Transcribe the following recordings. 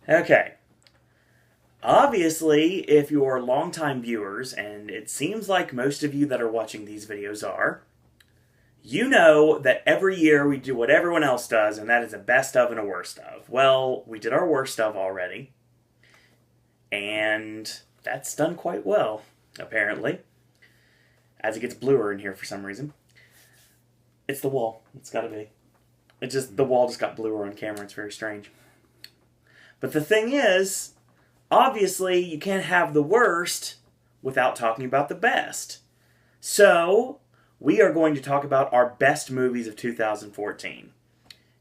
Okay. Obviously, if you're longtime viewers, and it seems like most of you that are watching these videos are, you know that every year we do what everyone else does, and that is a best of and a worst of. Well, we did our worst of already, and that's done quite well, apparently. As it gets bluer in here for some reason. It's the wall. It's gotta be. The wall just got bluer on camera. It's very strange. But the thing is, obviously, you can't have the worst without talking about the best. So, we are going to talk about our best movies of 2014.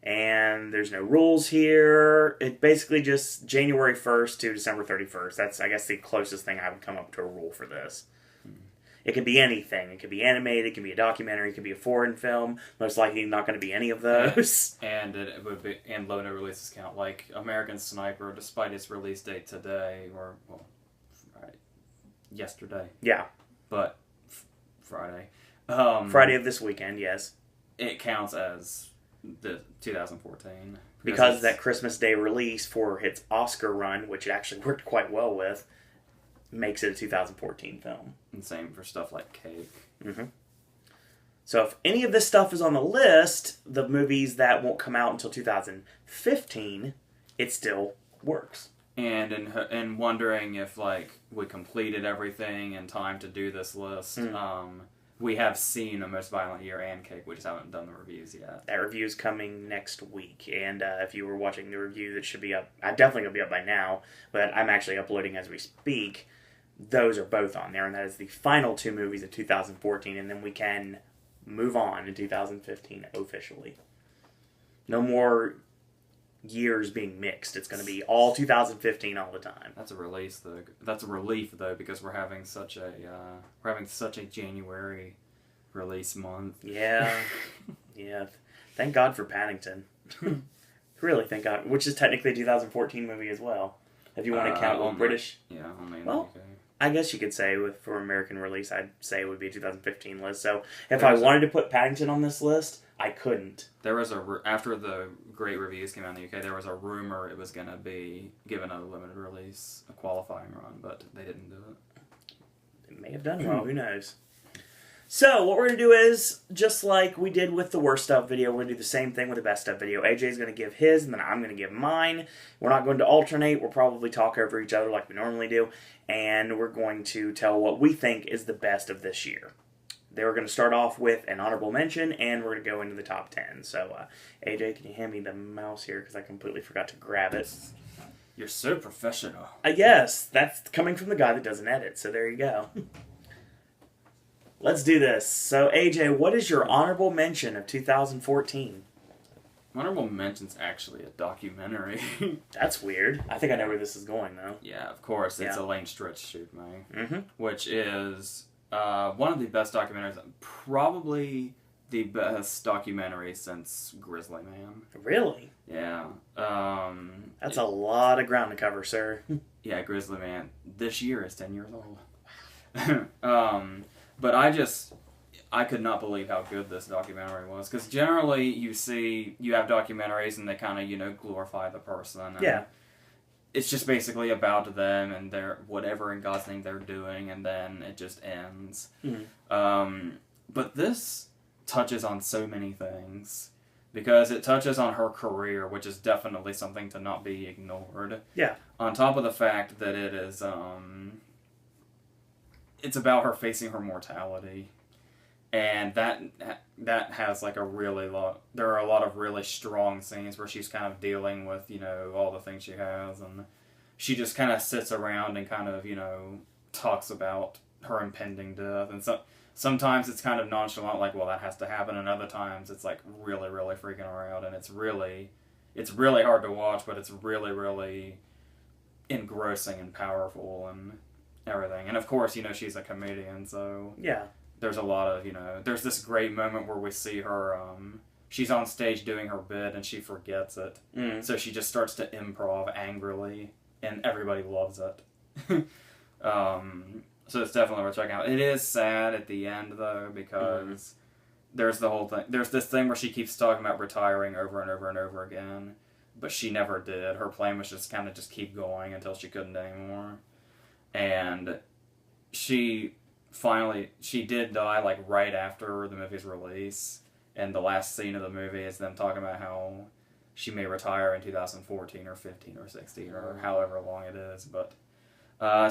And there's no rules here. It's basically just January 1st to December 31st. That's, I guess, the closest thing I would come up to a rule for this. It could be anything. It could be animated, it could be a documentary, it could be a foreign film. Most likely not going to be any of those. And it would be, and low no releases count. Like American Sniper, despite its release date today, or, well, yesterday. Yeah. But, Friday. Friday of this weekend, yes. It counts as the 2014. Because that Christmas Day release for its Oscar run, which it actually worked quite well with, makes it a 2014 film. And same for stuff like Cake. Mm-hmm. So if any of this stuff is on the list, the movies that won't come out until 2015, it still works. And in wondering if like we completed everything in time to do this list, we have seen A Most Violent Year and Cake. We just haven't done the reviews yet. That review is coming next week, and if you were watching the review, that should be up. I'm definitely going to be up by now, but I'm actually uploading as we speak. Those are both on there, and that is the final two movies of 2014, and then we can move on in 2015 officially. No more years being mixed. It's going to be all 2015 all the time. That's a release though. That's a relief though, because we're having such a January release month. Yeah, yeah. Thank God for Paddington. Really, thank God. Which is technically a 2014 movie as well. If you want to count with British. Yeah, only in well, the UK. I guess you could say for American release, I'd say it would be a 2015 list. So if I wanted to put Paddington on this list, I couldn't. There was after the great reviews came out in the UK, there was a rumor it was going to be given a limited release, a qualifying run, but they didn't do it. They may have done well, who knows. So, what we're going to do is, just like we did with the worst stuff video, we're going to do the same thing with the best stuff video. AJ's going to give his, and then I'm going to give mine. We're not going to alternate. We'll probably talk over each other like we normally do. And we're going to tell what we think is the best of this year. Then we're going to start off with an honorable mention, and we're going to go into the top 10. So, AJ, can you hand me the mouse here? Because I completely forgot to grab it. You're so professional. Yes, that's coming from the guy that doesn't edit, so there you go. Let's do this. So, AJ, what is your honorable mention of 2014? Honorable mention's actually a documentary. That's weird. I think I know where this is going, though. Yeah, of course. It's Yeah. Elaine Stritch Shoot Me, Mm-hmm. which is one of the best documentaries, probably the best documentary since Grizzly Man. Really? Yeah. That's a lot of ground to cover, sir. Yeah, Grizzly Man. This year is 10 years old. But I could not believe how good this documentary was. Because generally, you have documentaries and they kind of, glorify the person. And Yeah. It's just basically about them and their whatever in God's name they're doing, and then it just ends. Mm-hmm. But this touches on so many things. Because it touches on her career, which is definitely something to not be ignored. Yeah. On top of the fact that it is, it's about her facing her mortality, and that has like there are a lot of really strong scenes where she's kind of dealing with all the things she has, and she just kind of sits around and kind of talks about her impending death, and sometimes it's kind of nonchalant, like, well, that has to happen, and other times it's like really really freaking her out, and it's really hard to watch, but it's really really engrossing and powerful and everything. And of course, she's a comedian, so Yeah. there's a lot of, there's this great moment where we see her, she's on stage doing her bit and she forgets it. Mm. So she just starts to improv angrily, and everybody loves it. So it's definitely worth checking out. It is sad at the end, though, because there's the whole thing. There's this thing where she keeps talking about retiring over and over and over again. but she never did. Her plan was just kind of just keep going until she couldn't anymore. And she did die, like, right after the movie's release. And the last scene of the movie is them talking about how she may retire in 2014 or 15 or 16 or however long it is. But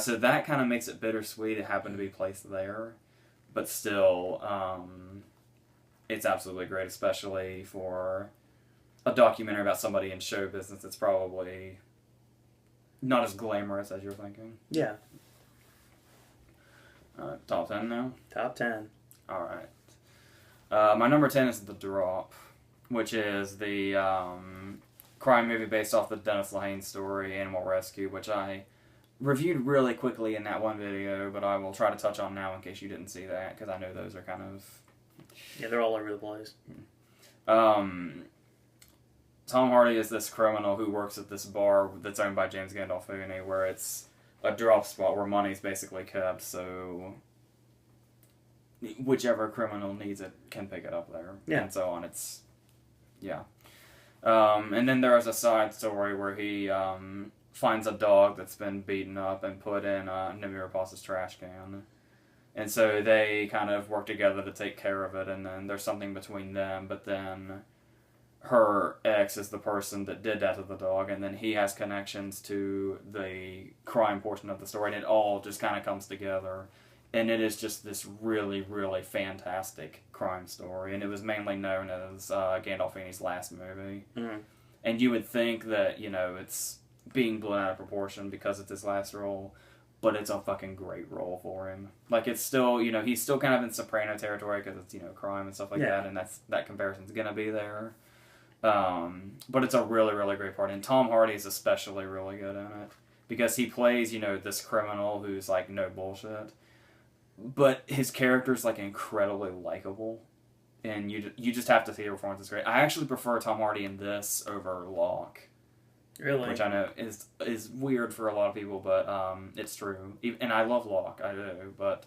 so that kind of makes it bittersweet. It happened to be placed there. But still, it's absolutely great, especially for a documentary about somebody in show business that's probably not as glamorous as you're thinking. Yeah. Top 10 now? Top 10. Alright. My number 10 is The Drop, which is the crime movie based off the Dennis Lehane story, Animal Rescue, which I reviewed really quickly in that one video, but I will try to touch on now in case you didn't see that, because I know those are kind of... Yeah, they're all over the place. Tom Hardy is this criminal who works at this bar that's owned by James Gandolfini, where it's a drop spot where money's basically kept, so whichever criminal needs it can pick it up there. Yeah. And so on. It's... Yeah. And then there's a side story where he finds a dog that's been beaten up and put in Noomi Rapace's trash can. And so they kind of work together to take care of it, and then there's something between them, but then her ex is the person that did that to the dog, and then he has connections to the crime portion of the story, and it all just kind of comes together. And it is just this really, really fantastic crime story, and it was mainly known as Gandolfini's last movie. Mm-hmm. And you would think that, you know, it's being blown out of proportion because it's his last role, but it's a fucking great role for him. Like, it's still, you know, he's still kind of in Soprano territory because it's, you know, crime and stuff like that, and that comparison's gonna be there. But it's a really, really great part, and Tom Hardy is especially really good in it, because he plays, you know, this criminal who's, like, no bullshit, but his character's, like, incredibly likable, and you just have to see the performance is great. I actually prefer Tom Hardy in this over Locke. Really? Which I know is weird for a lot of people, but it's true. And I love Locke, I do, but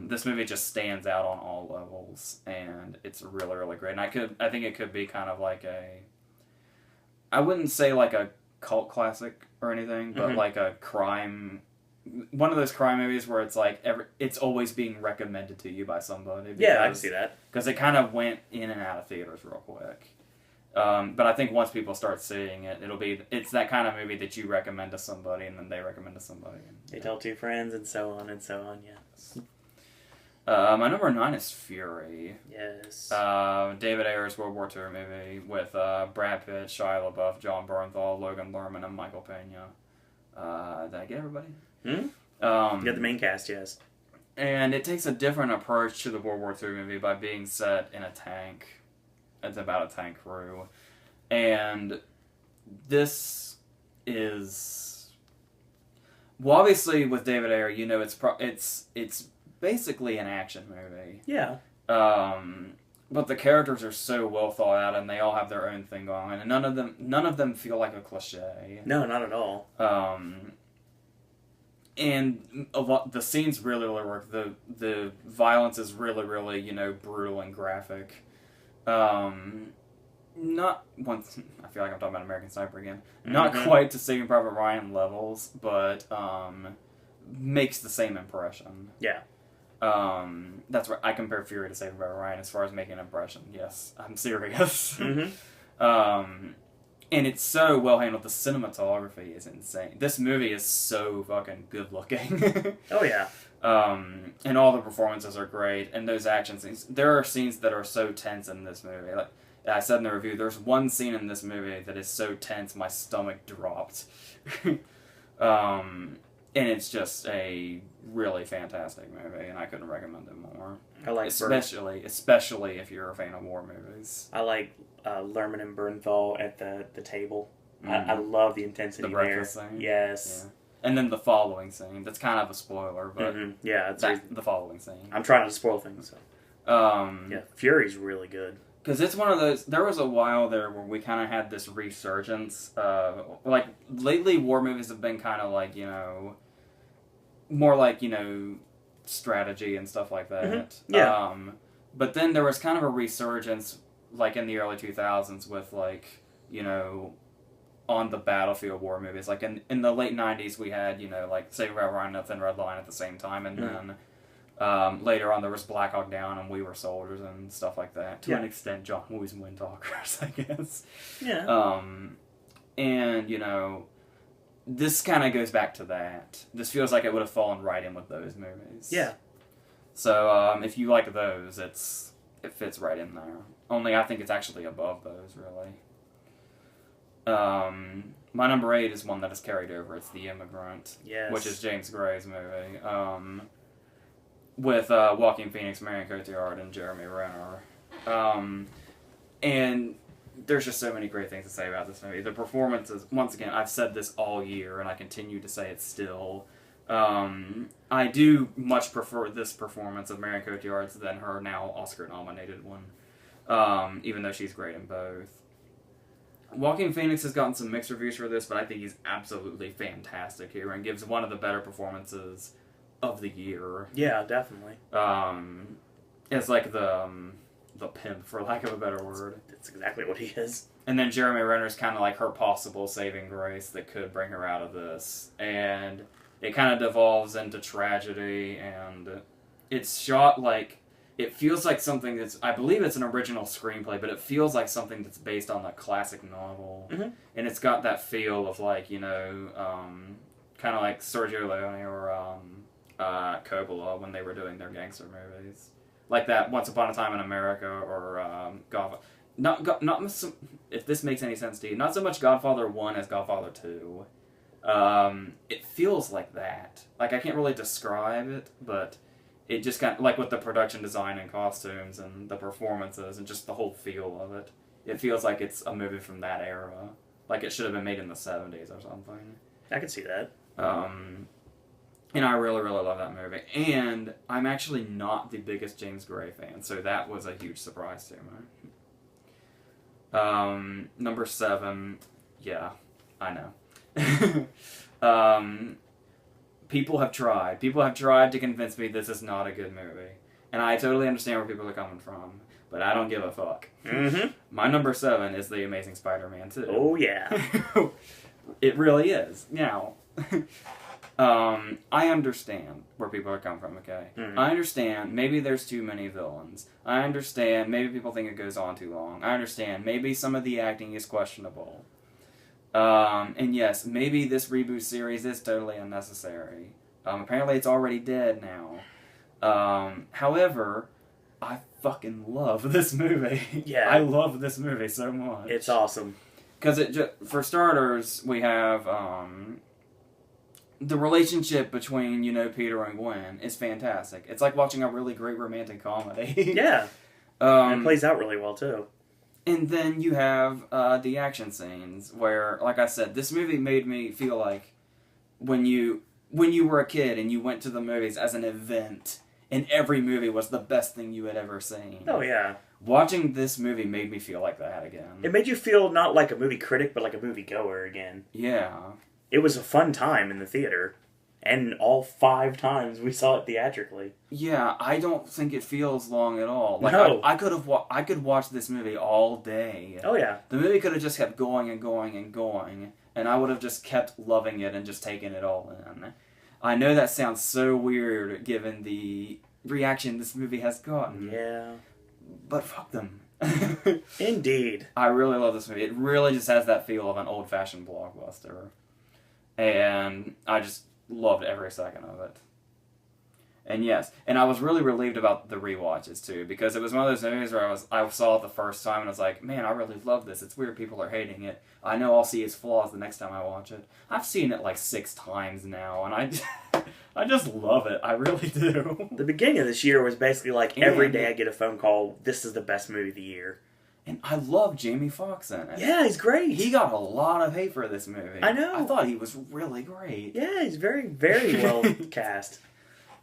this movie just stands out on all levels, and it's really, really great. And I think it could be kind of like I wouldn't say like a cult classic or anything, but like a crime, one of those crime movies where it's like it's always being recommended to you by somebody. Yeah, I can see that. Because it kind of went in and out of theaters real quick. But I think once people start seeing it, it's that kind of movie that you recommend to somebody, and then they recommend to somebody. And, they tell two friends, and so on, yeah. My number 9 is Fury. Yes. David Ayer's World War II movie with Brad Pitt, Shia LaBeouf, John Bernthal, Logan Lerman, and Michael Pena. Did I get everybody? You got the main cast, yes. And it takes a different approach to the World War II movie by being set in a tank. It's about a tank crew. And this is... Well, obviously, with David Ayer, you know, it's basically an action movie. Yeah. But the characters are so well thought out, and they all have their own thing going on, and none of them feel like a cliche. No, not at all. And the scenes really, really work. The violence is really, really, you know, brutal and graphic. Not once. I feel like I'm talking about American Sniper again. Not quite to Saving Private Ryan levels, but makes the same impression. Yeah. That's where I compare Fury to Saving Private Ryan as far as making an impression. Yes, I'm serious. And it's so well handled. The cinematography is insane. This movie is so fucking good looking. Oh yeah. And all the performances are great, and those action scenes. There are scenes that are so tense in this movie. Like I said in the review, there's one scene in this movie that is so tense my stomach dropped. And it's just a really fantastic movie, and I couldn't recommend it more. I like especially if you're a fan of war movies. I like Lerman and Bernthal at the table. I love the intensity the breakfast there. Scene. Yes. Yeah. And then the following scene. That's kind of a spoiler, but yeah, the following scene. I'm trying not to spoil things. So. Yeah, Fury's really good. Because it's one of those... There was a while there where we kind of had this resurgence. Like, lately war movies have been kind of like, you know... More like, you know, strategy and stuff like that. Yeah. But then there was kind of a resurgence, like, in the early 2000s with, like, you know, on the battlefield war movies. Like in the late 90s, we had, you know, like Saving Private Ryan and Thin Red Line at the same time, and then later on there was Black Hawk Down and We Were Soldiers and stuff like that. To an extent, John Woo's Windtalkers, I guess. Yeah. And, you know, this kind of goes back to that. This feels like it would have fallen right in with those movies. Yeah. So if you like those, it fits right in there. Only I think it's actually above those, really. My number 8 is one that is carried over. It's The Immigrant, Yes. which is James Gray's movie, with Joaquin Phoenix, Marion Cotillard, and Jeremy Renner. And there's just so many great things to say about this movie. The performances, once again, I've said this all year, and I continue to say it still. I do much prefer this performance of Marion Cotillard's than her now Oscar-nominated one, even though she's great in both. Joaquin Phoenix has gotten some mixed reviews for this, but I think he's absolutely fantastic here and gives one of the better performances of the year. Yeah, definitely. It's like the pimp, for lack of a better word. That's exactly what he is. And then Jeremy Renner's kind of like her possible saving grace that could bring her out of this. And it kind of devolves into tragedy, and it's shot like... It feels like something that's... I believe it's an original screenplay, but it feels like something that's based on a classic novel. Mm-hmm. And it's got that feel of, like, you know, kind of like Sergio Leone or Coppola when they were doing their gangster movies. Like that Once Upon a Time in America or Godfather. If this makes any sense to you, not so much Godfather 1 as Godfather 2. It feels like that. Like, I can't really describe it, but... It just kind of, like with the production design and costumes and the performances and just the whole feel of it. It feels like it's a movie from that era. Like it should have been made in the 70s or something. I can see that. And I really, really love that movie. And I'm actually not the biggest James Gray fan, so that was a huge surprise to me. Number 7, yeah, I know. People have tried. People have tried to convince me this is not a good movie. And I totally understand where people are coming from. But I don't give a fuck. Mm-hmm. My number 7 is The Amazing Spider-Man 2. Oh, yeah. It really is. Now, I understand where people are coming from, okay? Mm-hmm. I understand maybe there's too many villains. I understand maybe people think it goes on too long. I understand maybe some of the acting is questionable. And yes, maybe this reboot series is totally unnecessary. Apparently it's already dead now. However, I fucking love this movie. Yeah. I love this movie so much. It's awesome. Because for starters, we have, the relationship between, you know, Peter and Gwen is fantastic. It's like watching a really great romantic comedy. Yeah. And it plays out really well, too. And then you have the action scenes where, like I said, this movie made me feel like when you were a kid and you went to the movies as an event and every movie was the best thing you had ever seen. Oh, yeah. Watching this movie made me feel like that again. It made you feel not like a movie critic, but like a movie goer again. Yeah. It was a fun time in the theater. And all 5 times we saw it theatrically. Yeah, I don't think it feels long at all. Like no. I could watch this movie all day. Oh yeah. The movie could have just kept going and going and going, and I would have just kept loving it and just taking it all in. I know that sounds so weird given the reaction this movie has gotten. Yeah. But fuck them. Indeed. I really love this movie. It really just has that feel of an old-fashioned blockbuster. And I just loved every second of it. And yes, and I was really relieved about the rewatches too, because it was one of those movies where I saw it the first time and I was like, man, I really love this. It's weird people are hating it. I know I'll see its flaws the next time I watch it. I've seen it like 6 times now, and I just love it. I really do. The beginning of this year was basically like every day I get a phone call, this is the best movie of the year. And I love Jamie Foxx in it. Yeah, he's great. He got a lot of hate for this movie. I know. I thought he was really great. Yeah, he's very, very well cast.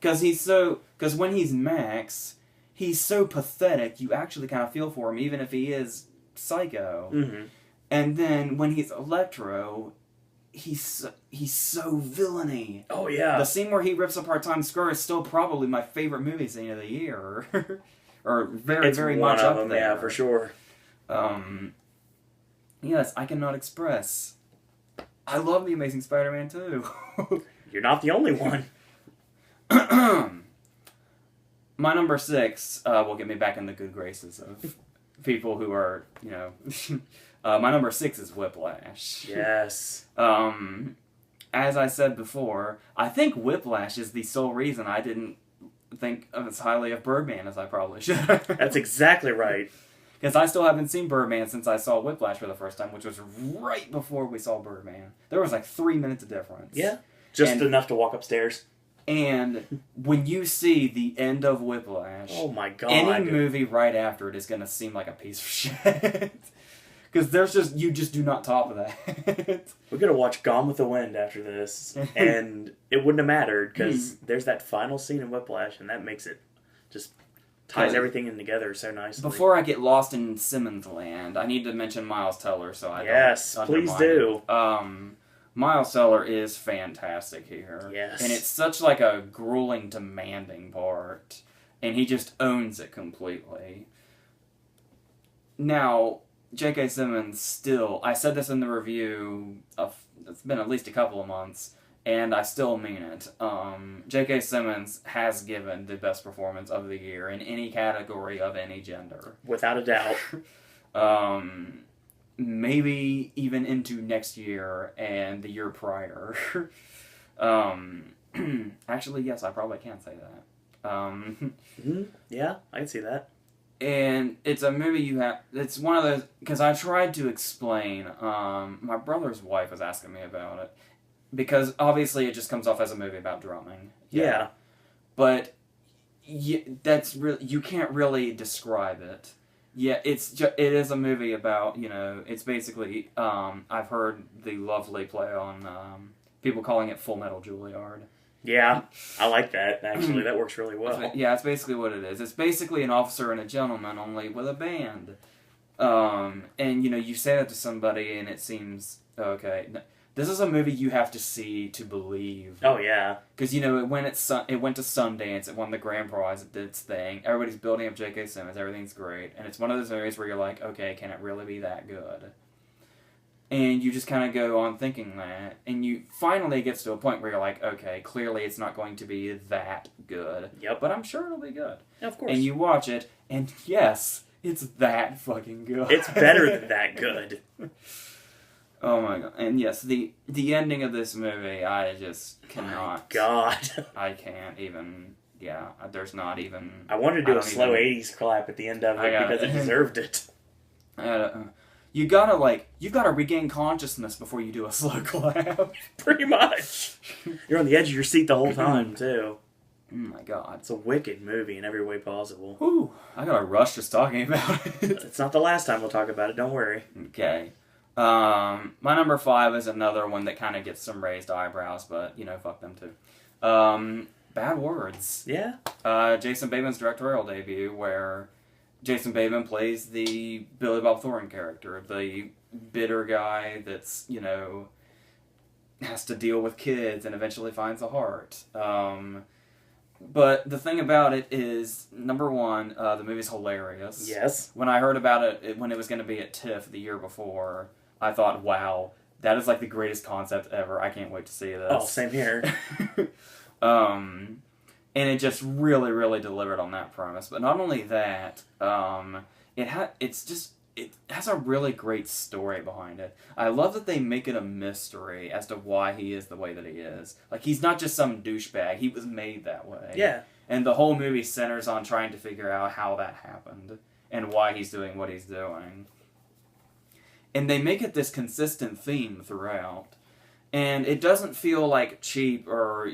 Because when he's Max, he's so pathetic, you actually kind of feel for him, even if he is psycho. Mm-hmm. And then when he's Electro, he's so villainy. Oh, yeah. The scene where he rips apart Times Square is still probably my favorite movie scene of the year. Or very, it's very one much of up them, there. Yeah, for sure. Yes, I cannot express. I love The Amazing Spider-Man too. You're not the only one. My number 6 will get me back in the good graces of people who are, you know... my number 6 is Whiplash. Yes. As I said before, I think Whiplash is the sole reason I didn't think of as highly of Birdman as I probably should. That's exactly right. Because I still haven't seen Birdman since I saw Whiplash for the first time, which was right before we saw Birdman. There was like 3 minutes of difference. Yeah. Just enough to walk upstaiers. And when you see the end of Whiplash, oh my god, any movie right after it is going to seem like a piece of shit. Because you just do not top that. We're going to watch Gone with the Wind after this, and it wouldn't have mattered, because there's that final scene in Whiplash, and that makes it, just ties everything in together so nicely. Before I get lost in Simmons land, I need to mention Miles Teller, so I yes, don't please do. Miles Teller is fantastic here. Yes. And it's such like a grueling, demanding part. And he just owns it completely. Now, J.K. Simmons still... I said this in the review, it's been at least a couple of months, and I still mean it. J.K. Simmons has given the best performance of the year in any category of any gender. Without a doubt. Maybe even into next year and the year prior. Actually, yes, I probably can say that. Yeah, I can see that. And it's a movie it's one of those, because I tried to explain, my brother's wife was asking me about it, because obviously it just comes off as a movie about drumming. Yeah. But that's really, you can't really describe it. Yeah, it is a movie about, it's basically, I've heard the lovely play on, people calling it Full Metal Juilliard. Yeah, I like that, actually. That works really well. Yeah, it's basically what it is. It's basically an officer and a gentleman, only with a band. And, you say that to somebody and it seems, okay, this is a movie you have to see to believe. Oh, yeah. Because, it went to Sundance, it won the grand prize, it did its thing, everybody's building up J.K. Simmons, everything's great, and it's one of those movies where you're like, okay, can it really be that good? And you just kind of go on thinking that, and you finally gets to a point where you're like, okay, clearly it's not going to be that good. Yep. But I'm sure it'll be good. Of course. And you watch it, and yes, it's that fucking good. It's better than that good. Oh my god. And yes, the ending of this movie, I just cannot. My god. I can't even, there's not even... I wanted to do a slow 80s clap at the end of it because it deserved it. You gotta regain consciousness before you do a slow clap. Pretty much. You're on the edge of your seat the whole time, too. Oh my god. It's a wicked movie in every way possible. Whew, I got a rush just talking about it. It's not the last time we'll talk about it, don't worry. Okay. My number 5 is another one that kind of gets some raised eyebrows, but, fuck them too. Bad Words. Yeah. Jason Bateman's directorial debut, where Jason Bateman plays the Billy Bob Thornton character, the bitter guy that's, has to deal with kids and eventually finds a heart. But the thing about it is, number 1, the movie's hilarious. Yes. When I heard about it when it was going to be at TIFF the year before, I thought, wow, that is like the greatest concept ever. I can't wait to see this. Oh, same here. And it just really, really delivered on that premise. But not only that, it has a really great story behind it. I love that they make it a mystery as to why he is the way that he is. Like, he's not just some douchebag. He was made that way. Yeah. And the whole movie centers on trying to figure out how that happened and why he's doing what he's doing. And they make it this consistent theme throughout. And it doesn't feel like cheap or,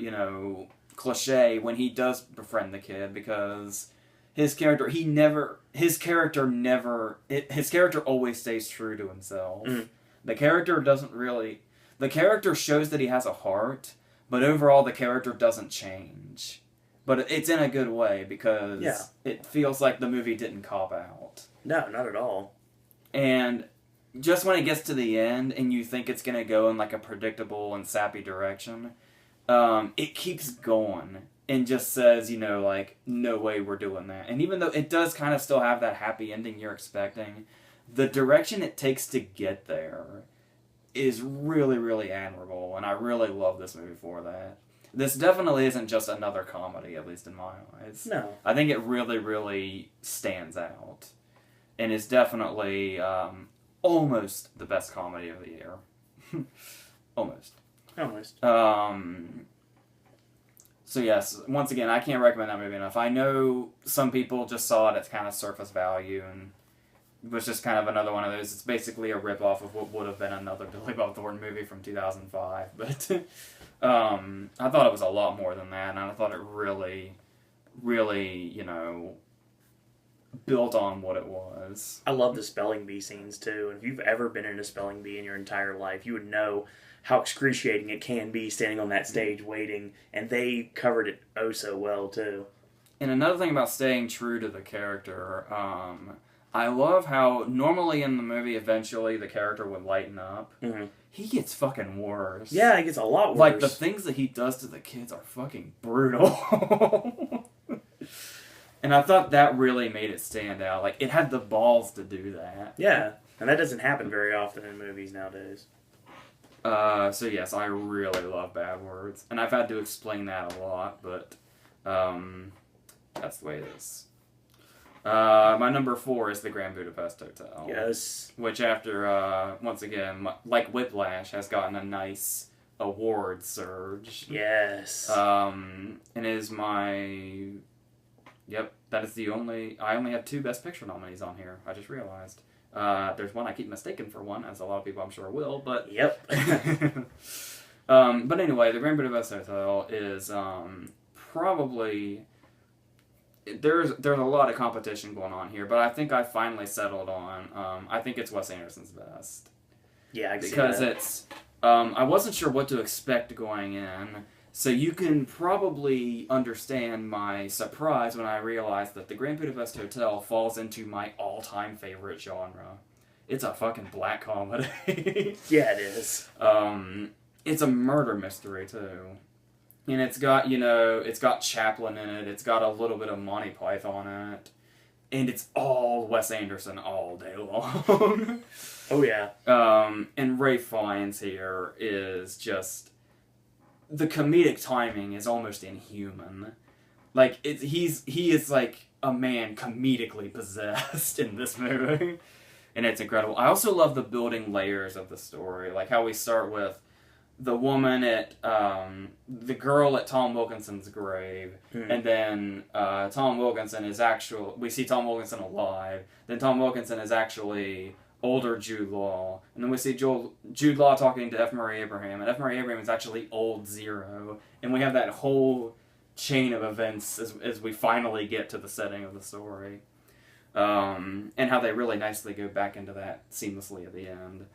cliche when he does befriend the kid, because his character always stays true to himself. Mm. The character shows that he has a heart, but overall the character doesn't change. But it's in a good way, because it feels like the movie didn't cop out. No, not at all. And just when it gets to the end and you think it's going to go in like a predictable and sappy direction, it keeps going and just says, no way we're doing that. And even though it does kind of still have that happy ending you're expecting, the direction it takes to get there is really, really admirable, and I really love this movie for that. This definitely isn't just another comedy, at least in my eyes. No. I think it really, really stands out, and is definitely almost the best comedy of the year. Almost. So yes, once again, I can't recommend that movie enough. I know some people just saw it at kind of surface value, and it was just kind of another one of those. It's basically a rip-off of what would have been another Billy Bob Thornton movie from 2005. But I thought it was a lot more than that, and I thought it really, really, built on what it was. I love the spelling bee scenes, too. And if you've ever been in a spelling bee in your entire life, you would know how excruciating it can be standing on that stage waiting. And they covered it oh so well, too. And another thing about staying true to the character, I love how normally in the movie, eventually the character would lighten up. Mm-hmm. He gets fucking worse. Yeah, he gets a lot worse. Like, the things that he does to the kids are fucking brutal. And I thought that really made it stand out. Like, it had the balls to do that. Yeah, and that doesn't happen very often in movies nowadays. So yes, I really love Bad Words. And I've had to explain that a lot, but that's the way it is. My number 4 is the Grand Budapest Hotel. Yes. Which after, once again, like Whiplash, has gotten a nice award surge. Yes. And is my... Yep, that is the only... I only have 2 Best Picture nominees on here, I just realized. There's one I keep mistaken for one, as a lot of people I'm sure will, but... Yep. But anyway, the Grand Budapest Hotel is probably... There's a lot of competition going on here, but I think I finally settled on... I think it's Wes Anderson's best. Yeah, I can because see that. It's... I wasn't sure what to expect going in, so you can probably understand my surprise when I realized that the Grand Budapest Hotel falls into my all-time favorite genre. It's a fucking black comedy. Yeah, it is. It's a murder mystery, too. And it's got, it's got Chaplin in it, it's got a little bit of Monty Python in it, and it's all Wes Anderson all day long. Oh, yeah. And Ralph Fiennes here is just... The comedic timing is almost inhuman. Like, he is like a man comedically possessed in this movie. And it's incredible. I also love the building layers of the story. Like how we start with the woman at, the girl at Tom Wilkinson's grave. Mm-hmm. And then Tom Wilkinson is we see Tom Wilkinson alive. Then Tom Wilkinson is actually... older Jude Law, and then we see Jude Law talking to F. Murray Abraham, and F. Murray Abraham is actually old Zero, and we have that whole chain of events as we finally get to the setting of the story, and how they really nicely go back into that seamlessly at the end.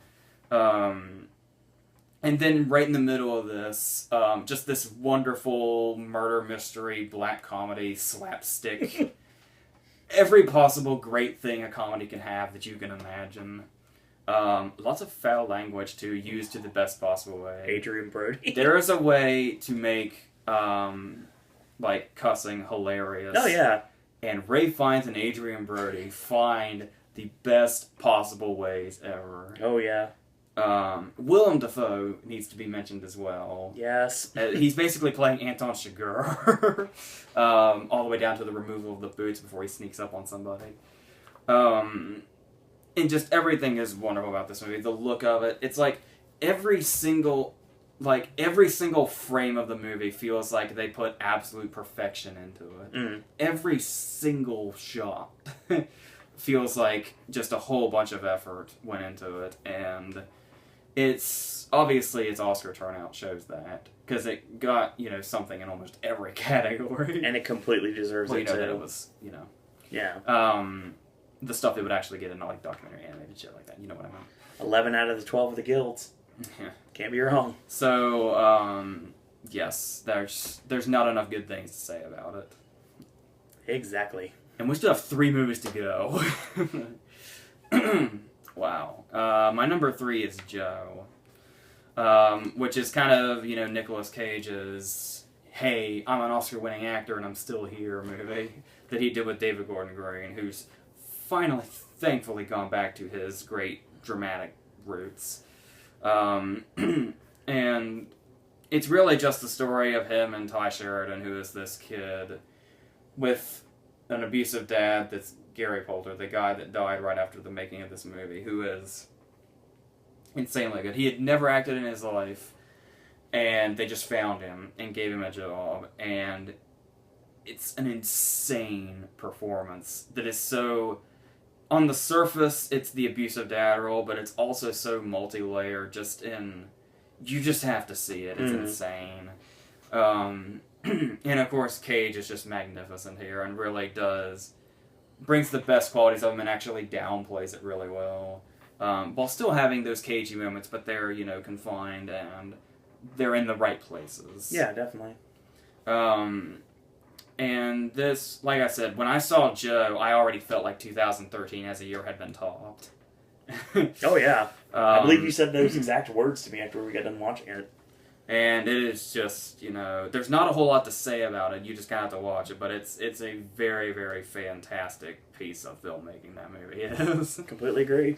And then right in the middle of this, just this wonderful murder mystery, black comedy, slapstick... Every possible great thing a comedy can have that you can imagine. Lots of foul language to use to the best possible way. Adrian Brody. There is a way to make, cussing hilarious. Oh, yeah. And Ralph Fiennes and Adrian Brody find the best possible ways ever. Oh, yeah. Willem Dafoe needs to be mentioned as well. Yes. He's basically playing Anton Chigurh, all the way down to the removal of the boots before he sneaks up on somebody. And just everything is wonderful about this movie. The look of it. It's like every single frame of the movie feels like they put absolute perfection into it. Mm. Every single shot feels like just a whole bunch of effort went into it, and it's Oscar turnout shows that, because it got something in almost every category, and it completely deserves it too. That it was yeah. The stuff they would actually get into like documentary animated shit like that. You know what I mean? 11 out of the 12 of the guilds. Yeah. Can't be wrong. So yes, there's not enough good things to say about it. Exactly. And we still have 3 movies to go. Wow. My number 3 is Joe, which is kind of, Nicolas Cage's, hey, I'm an Oscar-winning actor and I'm still here movie that he did with David Gordon Green, who's finally thankfully gone back to his great dramatic roots. And it's really just the story of him and Ty Sheridan, who is this kid with an abusive dad that's Gary Poulter, the guy that died right after the making of this movie, who is insanely good. He had never acted in his life, and they just found him and gave him a job, and it's an insane performance that is so... On the surface, it's the abusive dad role, but it's also so multi-layered, just in... You just have to see it. It's insane. And of course, Cage is just magnificent here, and really brings the best qualities of him and actually downplays it really well. While still having those cagey moments, but they're, confined, and they're in the right places. Yeah, definitely. And this, like I said, when I saw Joe, I already felt like 2013 as a year had been topped. Oh, yeah. I believe you said those exact words to me after we got done watching it. And it is just, there's not a whole lot to say about it. You just kind of have to watch it. But it's a very, very fantastic piece of filmmaking, that movie is. Completely agree.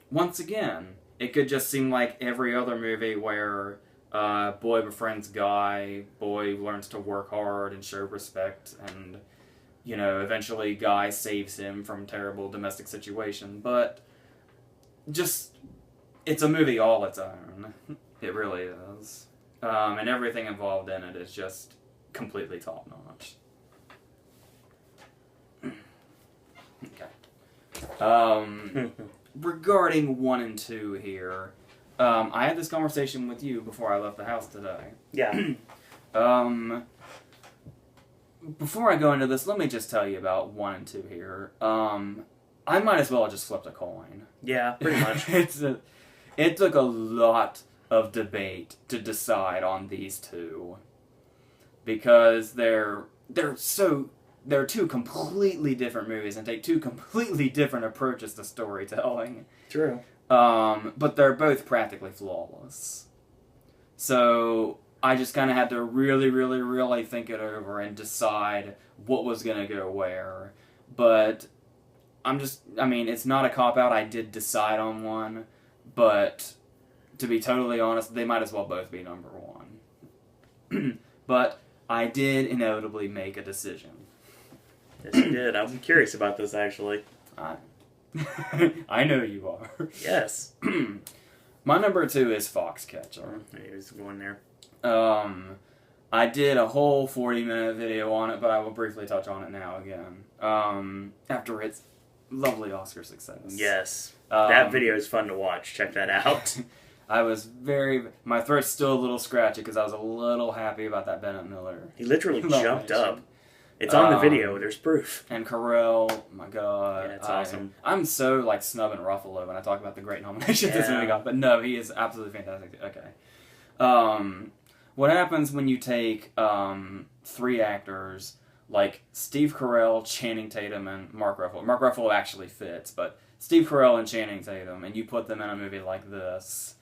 Once again, it could just seem like every other movie where boy befriends guy, boy learns to work hard and show respect, and, eventually guy saves him from a terrible domestic situation. But just, it's a movie all its own. It really is. And everything involved in it is just completely top-notch. Okay. Regarding 1 and 2 here, I had this conversation with you before I left the house today. Yeah. Before I go into this, let me just tell you about 1 and 2 here. I might as well have just flipped a coin. Yeah, pretty much. It took a lot of debate to decide on these two, because they're two completely different movies and take two completely different approaches to storytelling. True. But they're both practically flawless. So I just kind of had to really, really, really think it over and decide what was going to go where. But it's not a cop-out. I did decide on one, but to be totally honest, they might as well both be number 1. But I did inevitably make a decision. Yes, you did. I'm curious about this, actually. I know you are. Yes. My number 2 is Foxcatcher. He was going there. I did a whole 40-minute video on it, but I will briefly touch on it now again. After its lovely Oscar success. Yes. That video is fun to watch. Check that out. My throat's still a little scratchy because I was a little happy about that Bennett Miller. He literally jumped up. It's on the video. There's proof. And Carell, my God. Yeah, it's awesome. I'm so, snubbing Ruffalo when I talk about the great nominations this movie got. But no, he is absolutely fantastic. Okay. What happens when you take 3 actors like Steve Carell, Channing Tatum, and Mark Ruffalo? Mark Ruffalo actually fits, but Steve Carell and Channing Tatum, and you put them in a movie like this,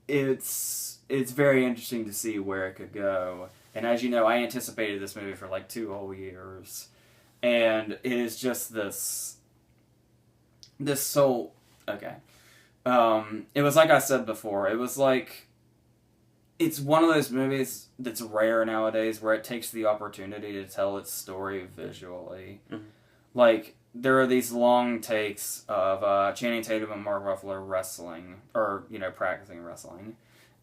it's very interesting to see where it could go. And as you know, I anticipated this movie for 2 whole years, and it is just this soul. Okay, it was like I said before. It was it's one of those movies that's rare nowadays where it takes the opportunity to tell its story visually. Mm-hmm. There are these long takes of Channing Tatum and Mark Ruffalo wrestling, or, practicing wrestling.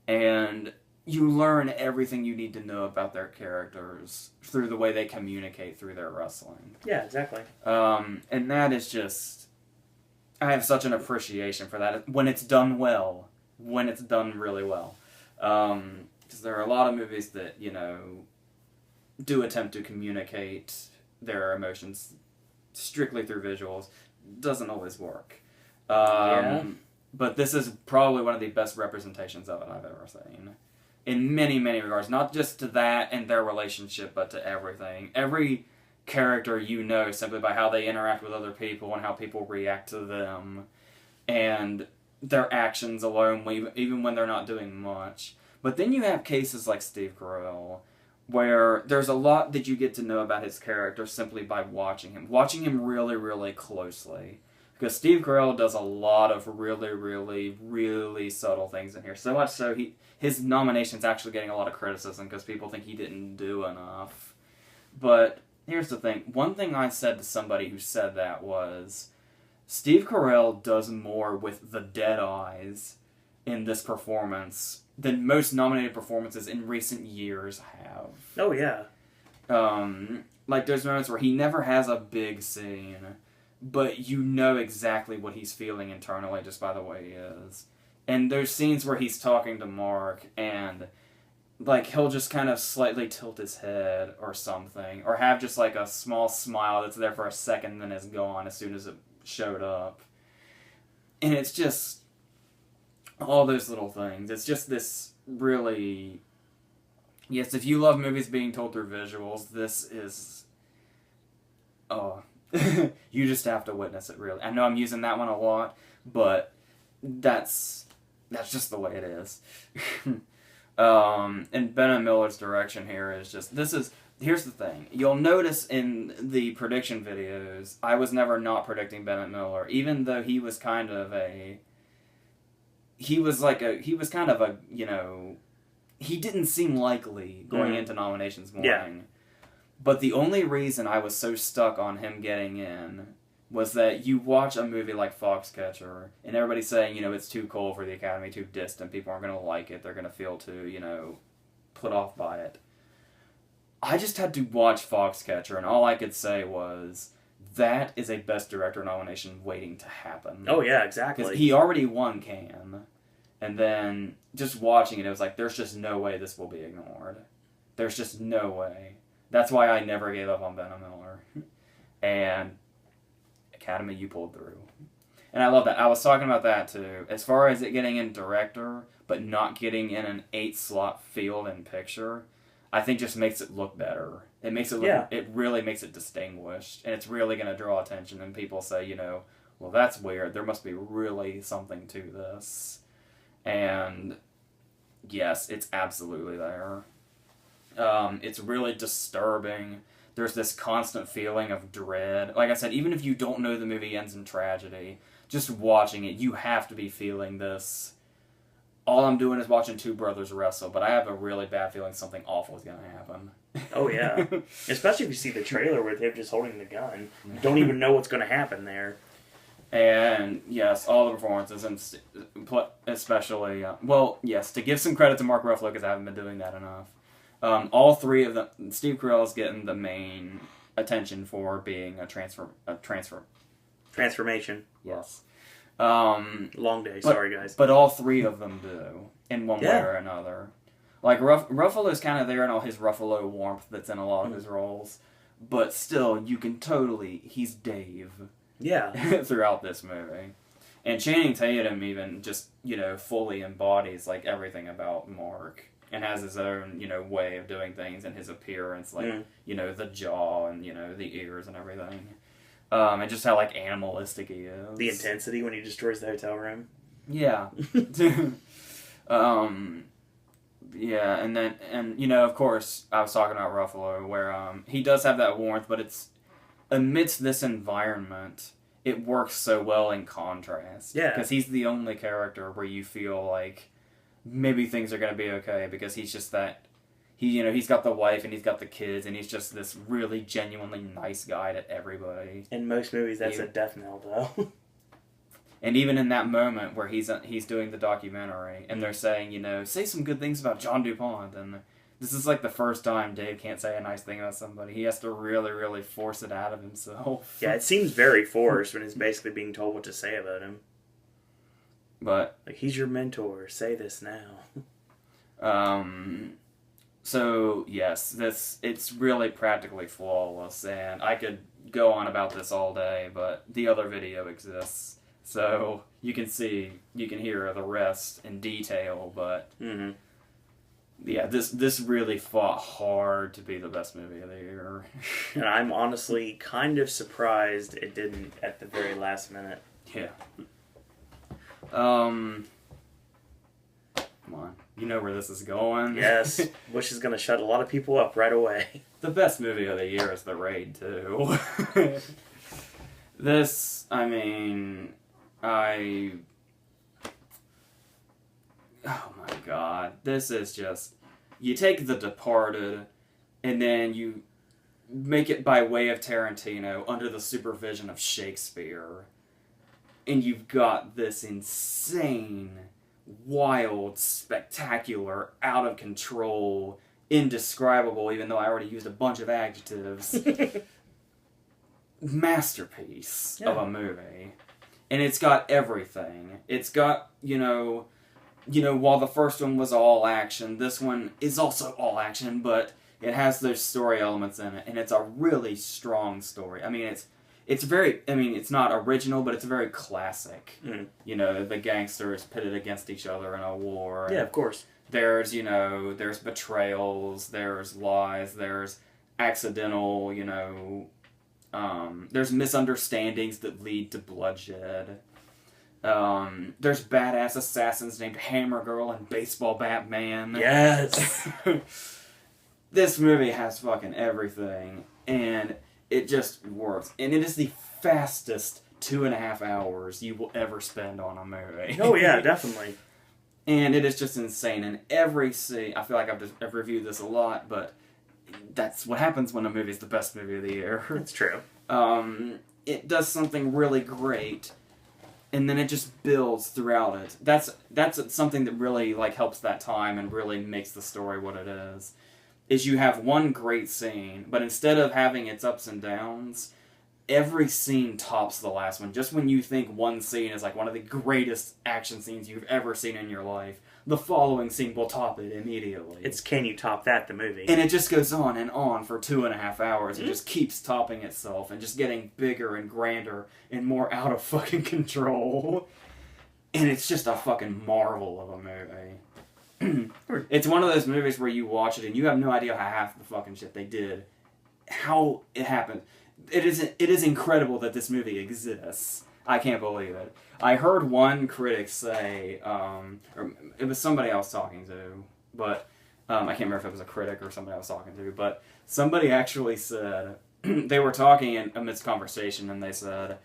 And you learn everything you need to know about their characters through the way they communicate through their wrestling. Yeah, exactly. And that is just... I have such an appreciation for that when it's done well. When it's done really well. Because there are a lot of movies that, do attempt to communicate their emotions strictly through visuals. Doesn't always work. But this is probably one of the best representations of it I've ever seen. In many, many regards. Not just to that and their relationship, but to everything. Every character simply by how they interact with other people and how people react to them. And their actions alone, even when they're not doing much. But then you have cases like Steve Carell, where there's a lot that you get to know about his character simply by watching him really, really closely. Because Steve Carell does a lot of really, really, really subtle things in here. So much so, his nomination's actually getting a lot of criticism because people think he didn't do enough. But here's the thing. One thing I said to somebody who said that was, Steve Carell does more with the dead eyes in this performance than most nominated performances in recent years have. Oh, yeah. Like, there's moments where he never has a big scene, but you know exactly what he's feeling internally just by the way he is. And there's scenes where he's talking to Mark, and, like, he'll just kind of slightly tilt his head or something, or have just, like, a small smile that's there for a second and then is gone as soon as it showed up. And it's just all those little things. It's just this really... Yes, if you love movies being told through visuals, this is... Oh... You just have to witness it, really. I know I'm using that one a lot, but that's just the way it is. And Bennett Miller's direction here is just... Here's the thing. You'll notice in the prediction videos, I was never not predicting Bennett Miller, even though he was kind of a... He was kind of a, you know... He didn't seem likely going into nominations morning. Yeah. But the only reason I was so stuck on him getting in was that you watch a movie like Foxcatcher, and everybody's saying, you know, it's too cold for the Academy, too distant, people aren't going to like it, they're going to feel too, you know, put off by it. I just had to watch Foxcatcher, and all I could say was, that is a Best Director nomination waiting to happen. Oh, yeah, exactly. Because he already won Cannes, and then just watching it, it was like, there's just no way this will be ignored. There's just no way. That's why I never gave up on Bennett Miller. And Academy, you pulled through. And I love that. I was talking about that too. As far as it getting in director, but not getting in an 8-slot field and picture, I think just makes it look better. It makes it look, yeah. It really makes it distinguished. And it's really going to draw attention. And people say, you know, well, that's weird. There must be really something to this. And yes, it's absolutely there. It's really disturbing. There's this constant feeling of dread. Like I said, even if you don't know the movie ends in tragedy, just watching it, you have to be feeling this. All I'm doing is watching two brothers wrestle, but I have a really bad feeling something awful is going to happen. Oh, yeah. Especially if you see the trailer with him just holding the gun. You don't even know what's going to happen there. And, yes, all the performances, and especially, well, yes, to give some credit to Mark Ruffalo, because I haven't been doing that enough. All three of them, Steve Carell is getting the main attention for being a transformation. Yes. Long day, sorry guys. But all three of them do, in one way or another. Like, Ruffalo's kind of there in all his Ruffalo warmth that's in a lot of his roles. But still, you can totally, he's Dave. Yeah. Throughout this movie. And Channing Tatum even just, you know, fully embodies, like, everything about Mark. And has his own, you know, way of doing things and his appearance, like, you know, the jaw and, you know, the ears and everything. And just how, like, animalistic he is. The intensity when he destroys the hotel room. Yeah. Yeah, and, you know, of course, I was talking about Ruffalo, where, he does have that warmth, but it's, amidst this environment, it works so well in contrast. Yeah. Because he's the only character where you feel like, maybe things are going to be okay, because he's just that, you know, he's got the wife and he's got the kids, and he's just this really genuinely nice guy to everybody. In most movies, that's a death knell, though. And even in that moment where he's doing the documentary, and they're saying, you know, say some good things about John DuPont, and this is like the first time Dave can't say a nice thing about somebody. He has to really, really force it out of himself. Yeah, it seems very forced when he's basically being told what to say about him. But like, he's your mentor. Say this now. So yes, it's really practically flawless, and I could go on about this all day, but the other video exists, so you can hear the rest in detail. But yeah, this really fought hard to be the best movie of the year. And I'm honestly kind of surprised it didn't at the very last minute. Yeah. Come on. You know where this is going. Yes. Bush is going to shut a lot of people up right away. The best movie of the year is The Raid 2. This, I mean, oh my god. This is just, you take The Departed, and then you make it by way of Tarantino under the supervision of Shakespeare. And you've got this insane, wild, spectacular, out of control, indescribable, even though I already used a bunch of adjectives, masterpiece of a movie. And it's got everything. It's got, while the first one was all action, this one is also all action, but it has those story elements in it, and it's a really strong story. I mean, it's not original, but it's very classic. Mm. The gangsters pitted against each other in a war. Yeah, of course. There's betrayals, there's lies, there's accidental, there's misunderstandings that lead to bloodshed. There's badass assassins named Hammer Girl and Baseball Bat Man. Yes! This movie has fucking everything, and it just works. And it is the fastest 2.5 hours you will ever spend on a movie. Oh yeah, definitely. And it is just insane. And every scene, I feel like I've reviewed this a lot, but that's what happens when a movie is the best movie of the year. It's true. It does something really great, and then it just builds throughout it. That's something that really helps that time and really makes the story what it is you have one great scene, but instead of having its ups and downs, every scene tops the last one. Just when you think one scene is one of the greatest action scenes you've ever seen in your life, the following scene will top it immediately. It's Can You Top That, the movie. And it just goes on and on for 2.5 hours. It just keeps topping itself and just getting bigger and grander and more out of fucking control. And it's just a fucking marvel of a movie. It's one of those movies where you watch it and you have no idea how half the fucking shit they did, how it happened. It is incredible that this movie exists. I can't believe it. I heard one critic say, or it was somebody I was talking to, but I can't remember if it was a critic or somebody I was talking to, but somebody actually said, they were talking amidst conversation, and they said,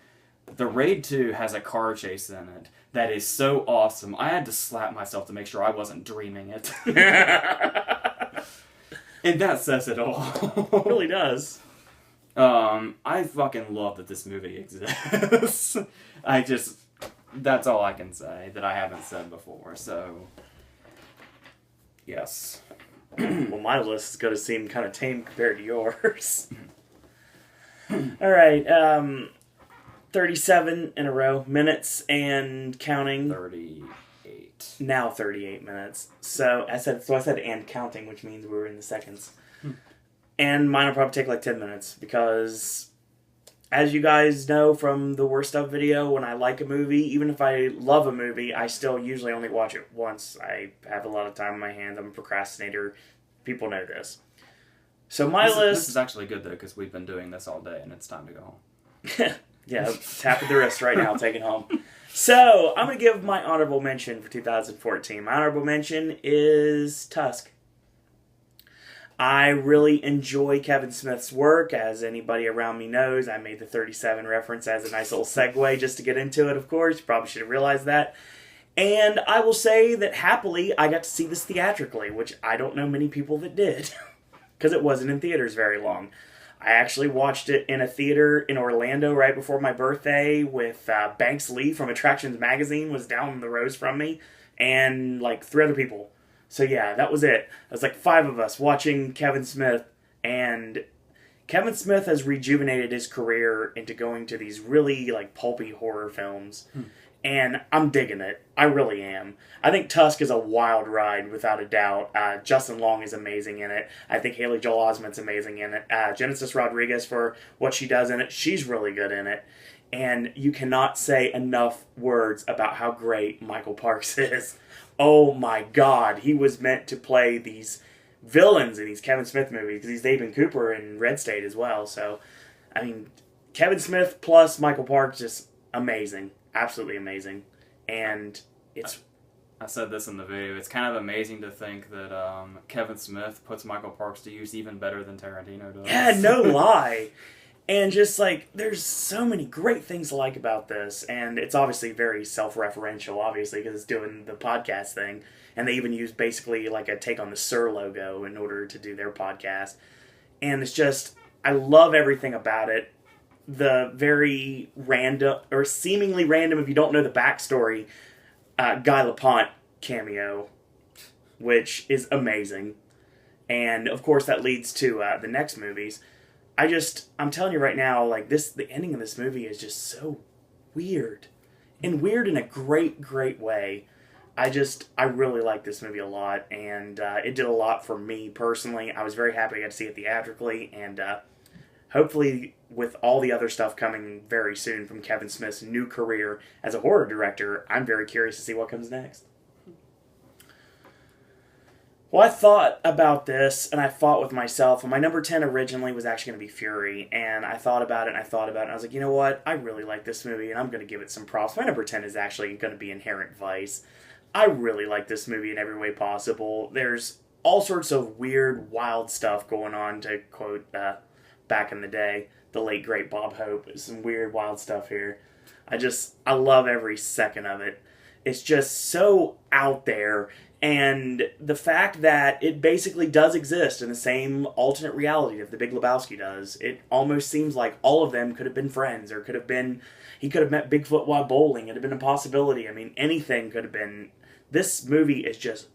The Raid 2 has a car chase in it that is so awesome. I had to slap myself to make sure I wasn't dreaming it. And that says it all. It really does. I fucking love that this movie exists. That's all I can say that I haven't said before, so, yes. Well, my list is going to seem kind of tame compared to yours. Alright, 37 in a row, minutes and counting. 38. Now 38 minutes. So I said and counting, which means we were in the seconds. And mine will probably take 10 minutes, because as you guys know from the Worst Of video, when I like a movie, even if I love a movie, I still usually only watch it once. I have a lot of time on my hands. I'm a procrastinator. People know this. So This is actually good, though, because we've been doing this all day, and it's time to go home. Yeah, tapping the wrist right now, taking home. So, I'm going to give my honorable mention for 2014. My honorable mention is Tusk. I really enjoy Kevin Smith's work. As anybody around me knows, I made the 37 reference as a nice little segue just to get into it, of course. You probably should have realized that. And I will say that happily, I got to see this theatrically, which I don't know many people that did, because it wasn't in theaters very long. I actually watched it in a theater in Orlando right before my birthday with Banks Lee from Attractions Magazine was down the rows from me, and 3 other people. So yeah, that was it. It was 5 of us watching Kevin Smith, and Kevin Smith has rejuvenated his career into going to these really pulpy horror films. And I'm digging it. I really am. I think Tusk is a wild ride, without a doubt. Justin Long is amazing in it. I think Haley Joel Osment's amazing in it. Genesis Rodriguez, for what she does in it, she's really good in it. And you cannot say enough words about how great Michael Parks is. Oh my God. He was meant to play these villains in these Kevin Smith movies, because he's David Cooper in Red State as well. So, I mean, Kevin Smith plus Michael Parks, just amazing. Absolutely amazing. And it's I said this in the video. It's kind of amazing to think that Kevin Smith puts Michael Parks to use even better than Tarantino does. Yeah, no lie. And just like, there's so many great things to like about this, and it's obviously very self-referential, obviously, because it's doing the podcast thing, and they even use basically like a take on the Sir logo in order to do their podcast. And it's just, I love everything about it. The very random, or seemingly random if you don't know the backstory, Guy Lapointe cameo, which is amazing. And of course that leads to the next movies. I'm telling you right now, like the ending of this movie is just so weird. And weird in a great, great way. I really like this movie a lot, and it did a lot for me personally. I was very happy I got to see it theatrically, and hopefully with all the other stuff coming very soon from Kevin Smith's new career as a horror director, I'm very curious to see what comes next. Well, I thought about this, and I fought with myself, and my number 10 originally was actually going to be Fury, and I thought about it, and I was like, you know what, I really like this movie, and I'm going to give it some props. My number 10 is actually going to be Inherent Vice. I really like this movie in every way possible. There's all sorts of weird, wild stuff going on, to quote back in the day, the late, great Bob Hope. There's some weird, wild stuff here. I love every second of it. It's just so out there. And the fact that it basically does exist in the same alternate reality that The Big Lebowski does, it almost seems like all of them could have been friends, or he could have met Bigfoot while bowling. It'd have been a possibility. I mean, anything could have been. This movie is just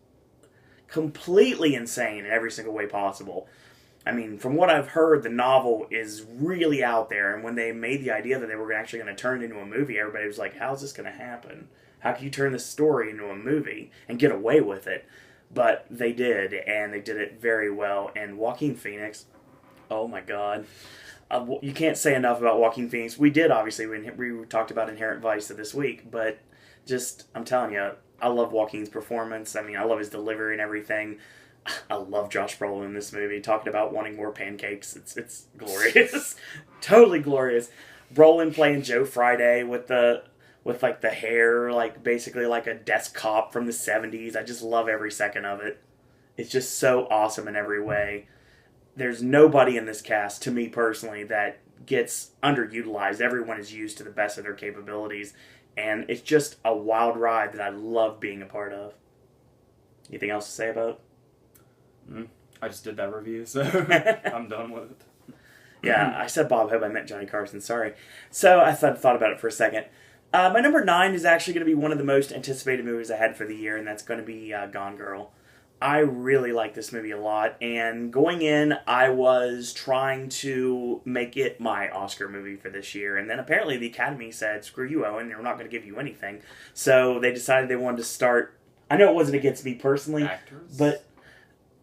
completely insane in every single way possible. I mean, from what I've heard, the novel is really out there, and when they made the idea that they were actually going to turn it into a movie, everybody was like, how's this going to happen? How can you turn this story into a movie and get away with it? But they did, and they did it very well. And Joaquin Phoenix, oh my God. You can't say enough about Joaquin Phoenix. We did, obviously, when we talked about Inherent Vice this week, but just, I'm telling you, I love Joaquin's performance. I mean, I love his delivery and everything. I love Josh Brolin in this movie, talking about wanting more pancakes. It's glorious. Totally glorious. Brolin playing Joe Friday with the hair, like basically like a desk cop from the 70s. I just love every second of it. It's just so awesome in every way. There's nobody in this cast, to me personally, that gets underutilized. Everyone is used to the best of their capabilities. And it's just a wild ride that I love being a part of. Anything else to say about it? I just did that review, so I'm done with it. Yeah, I said Bob Hope, I meant Johnny Carson, sorry. So I thought about it for a second. My number 9 is actually going to be one of the most anticipated movies I had for the year, and that's going to be Gone Girl. I really like this movie a lot, and going in, I was trying to make it my Oscar movie for this year, and then apparently the Academy said, screw you, Owen, they're not going to give you anything. So they decided they wanted to start, I know it wasn't against me personally, Actors? but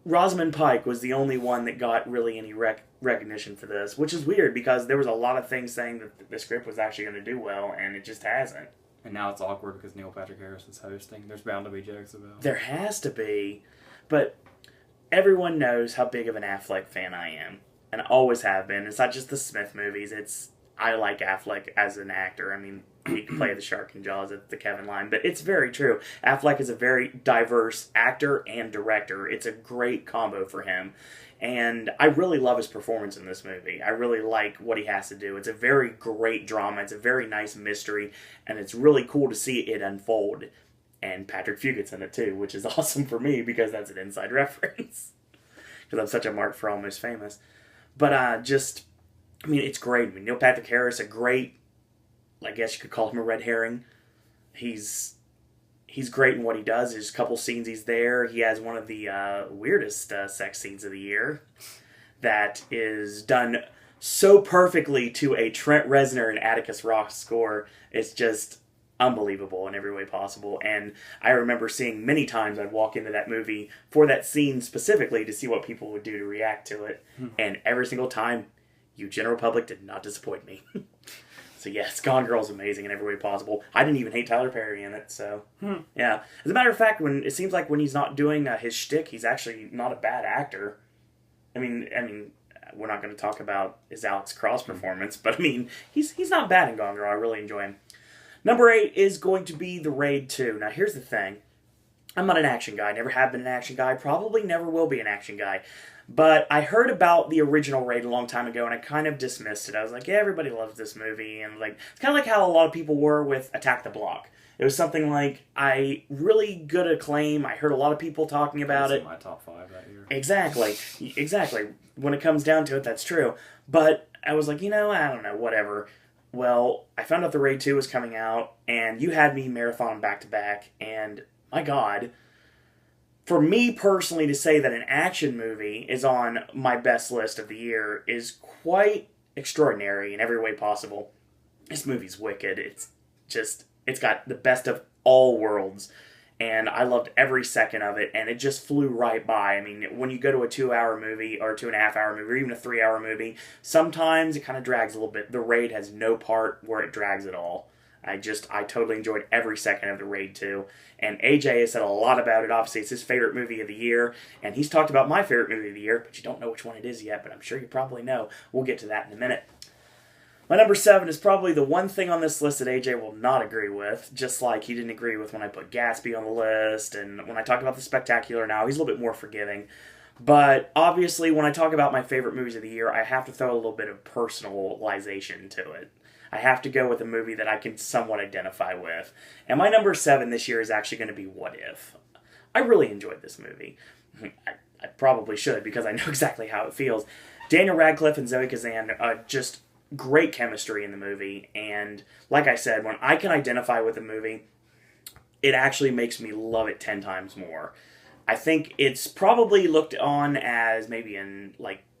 Rosamund Pike was the only one that got really any recognition for this, which is weird because there was a lot of things saying that the script was actually going to do well, and it just hasn't. And now it's awkward because Neil Patrick Harris is hosting. There's bound to be jokes about it. There has to be. But everyone knows how big of an Affleck fan I am. And I always have been. It's not just the Smith movies. I like Affleck as an actor. I mean, he can play the shark in Jaws at the Kevin line. But it's very true. Affleck is a very diverse actor and director. It's a great combo for him. And I really love his performance in this movie. I really like what he has to do. It's a very great drama. It's a very nice mystery. And it's really cool to see it unfold. And Patrick Fugit's in it too, which is awesome for me because that's an inside reference. Because I'm such a mark for Almost Famous. But it's great. I mean, Neil Patrick Harris, a great, I guess you could call him a red herring. He's great in what he does. There's a couple scenes he's there. He has one of the weirdest sex scenes of the year that is done so perfectly to a Trent Reznor and Atticus Ross score. It's just unbelievable in every way possible. And I remember seeing many times I'd walk into that movie for that scene specifically to see what people would do to react to it. And every single time, you general public did not disappoint me. So yes, Gone Girl's amazing in every way possible. I didn't even hate Tyler Perry in it, so yeah. As a matter of fact, it seems like when he's not doing his shtick, he's actually not a bad actor. I mean, we're not going to talk about his Alex Cross performance, but I mean, he's not bad in Gone Girl. I really enjoy him. Number 8 is going to be The Raid 2. Now, here's the thing. I'm not an action guy. Never have been an action guy. Probably never will be an action guy. But I heard about the original Raid a long time ago, and I kind of dismissed it. I was like, yeah, everybody loves this movie, and like it's kind of like how a lot of people were with Attack the Block. It was something like I really good acclaim. I heard a lot of people talking about it. My top 5 that year. Exactly. When it comes down to it, that's true. But I was like, I don't know, whatever. Well, I found out the Raid 2 was coming out, and you had me marathon back to back, and my God, for me personally to say that an action movie is on my best list of the year is quite extraordinary in every way possible. This movie's wicked. It's got the best of all worlds, and I loved every second of it, and it just flew right by. I mean, when you go to a 2-hour movie, or 2.5-hour movie, or even a 3-hour movie, sometimes it kind of drags a little bit. The Raid has no part where it drags at all. I totally enjoyed every second of the Raid 2. And AJ has said a lot about it. Obviously, it's his favorite movie of the year. And he's talked about my favorite movie of the year, but you don't know which one it is yet, but I'm sure you probably know. We'll get to that in a minute. My number 7 is probably the one thing on this list that AJ will not agree with, just like he didn't agree with when I put Gatsby on the list, and when I talk about The Spectacular now, he's a little bit more forgiving. But obviously, when I talk about my favorite movies of the year, I have to throw a little bit of personalization to it. I have to go with a movie that I can somewhat identify with. And my number 7 this year is actually going to be What If. I really enjoyed this movie. I probably should, because I know exactly how it feels. Daniel Radcliffe and Zoe Kazan just great chemistry in the movie. And like I said, when I can identify with a movie, it actually makes me love it 10 times more. I think it's probably looked on as maybe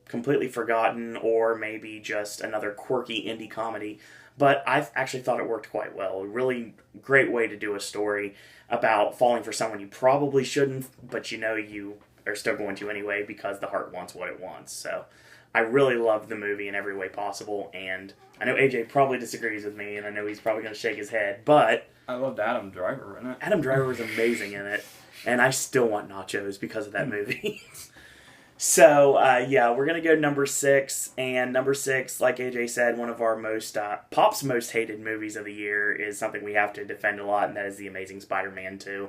completely forgotten, or maybe just another quirky indie comedy. But I actually thought it worked quite well. A really great way to do a story about falling for someone you probably shouldn't, but you are still going to anyway because the heart wants what it wants. So I really loved the movie in every way possible, and I know AJ probably disagrees with me, and I know he's probably going to shake his head, but I loved Adam Driver in it. Adam Driver was amazing in it, and I still want nachos because of that movie. So, we're going to go number 6, and number 6, like AJ said, one of our Pop's most hated movies of the year is something we have to defend a lot, and that is The Amazing Spider-Man 2.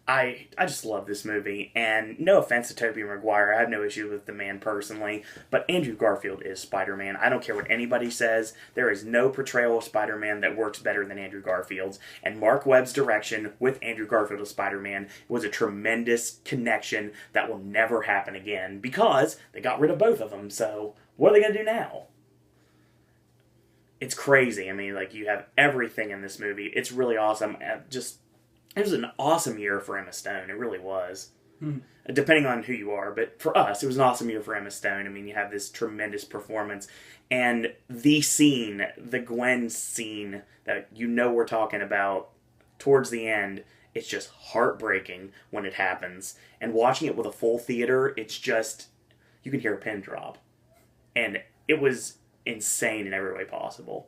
I just love this movie, and no offense to Tobey Maguire, I have no issue with the man personally, but Andrew Garfield is Spider-Man. I don't care what anybody says, there is no portrayal of Spider-Man that works better than Andrew Garfield's, and Mark Webb's direction with Andrew Garfield as Spider-Man was a tremendous connection that will never happen again, because they got rid of both of them, so what are they going to do now? It's crazy. I mean, you have everything in this movie. It's really awesome. It was an awesome year for Emma Stone. It really was. Depending on who you are. But for us, it was an awesome year for Emma Stone. I mean, you have this tremendous performance. And the Gwen scene that we're talking about towards the end, it's just heartbreaking when it happens. And watching it with a full theater, it's just, you can hear a pin drop. And it was insane in every way possible.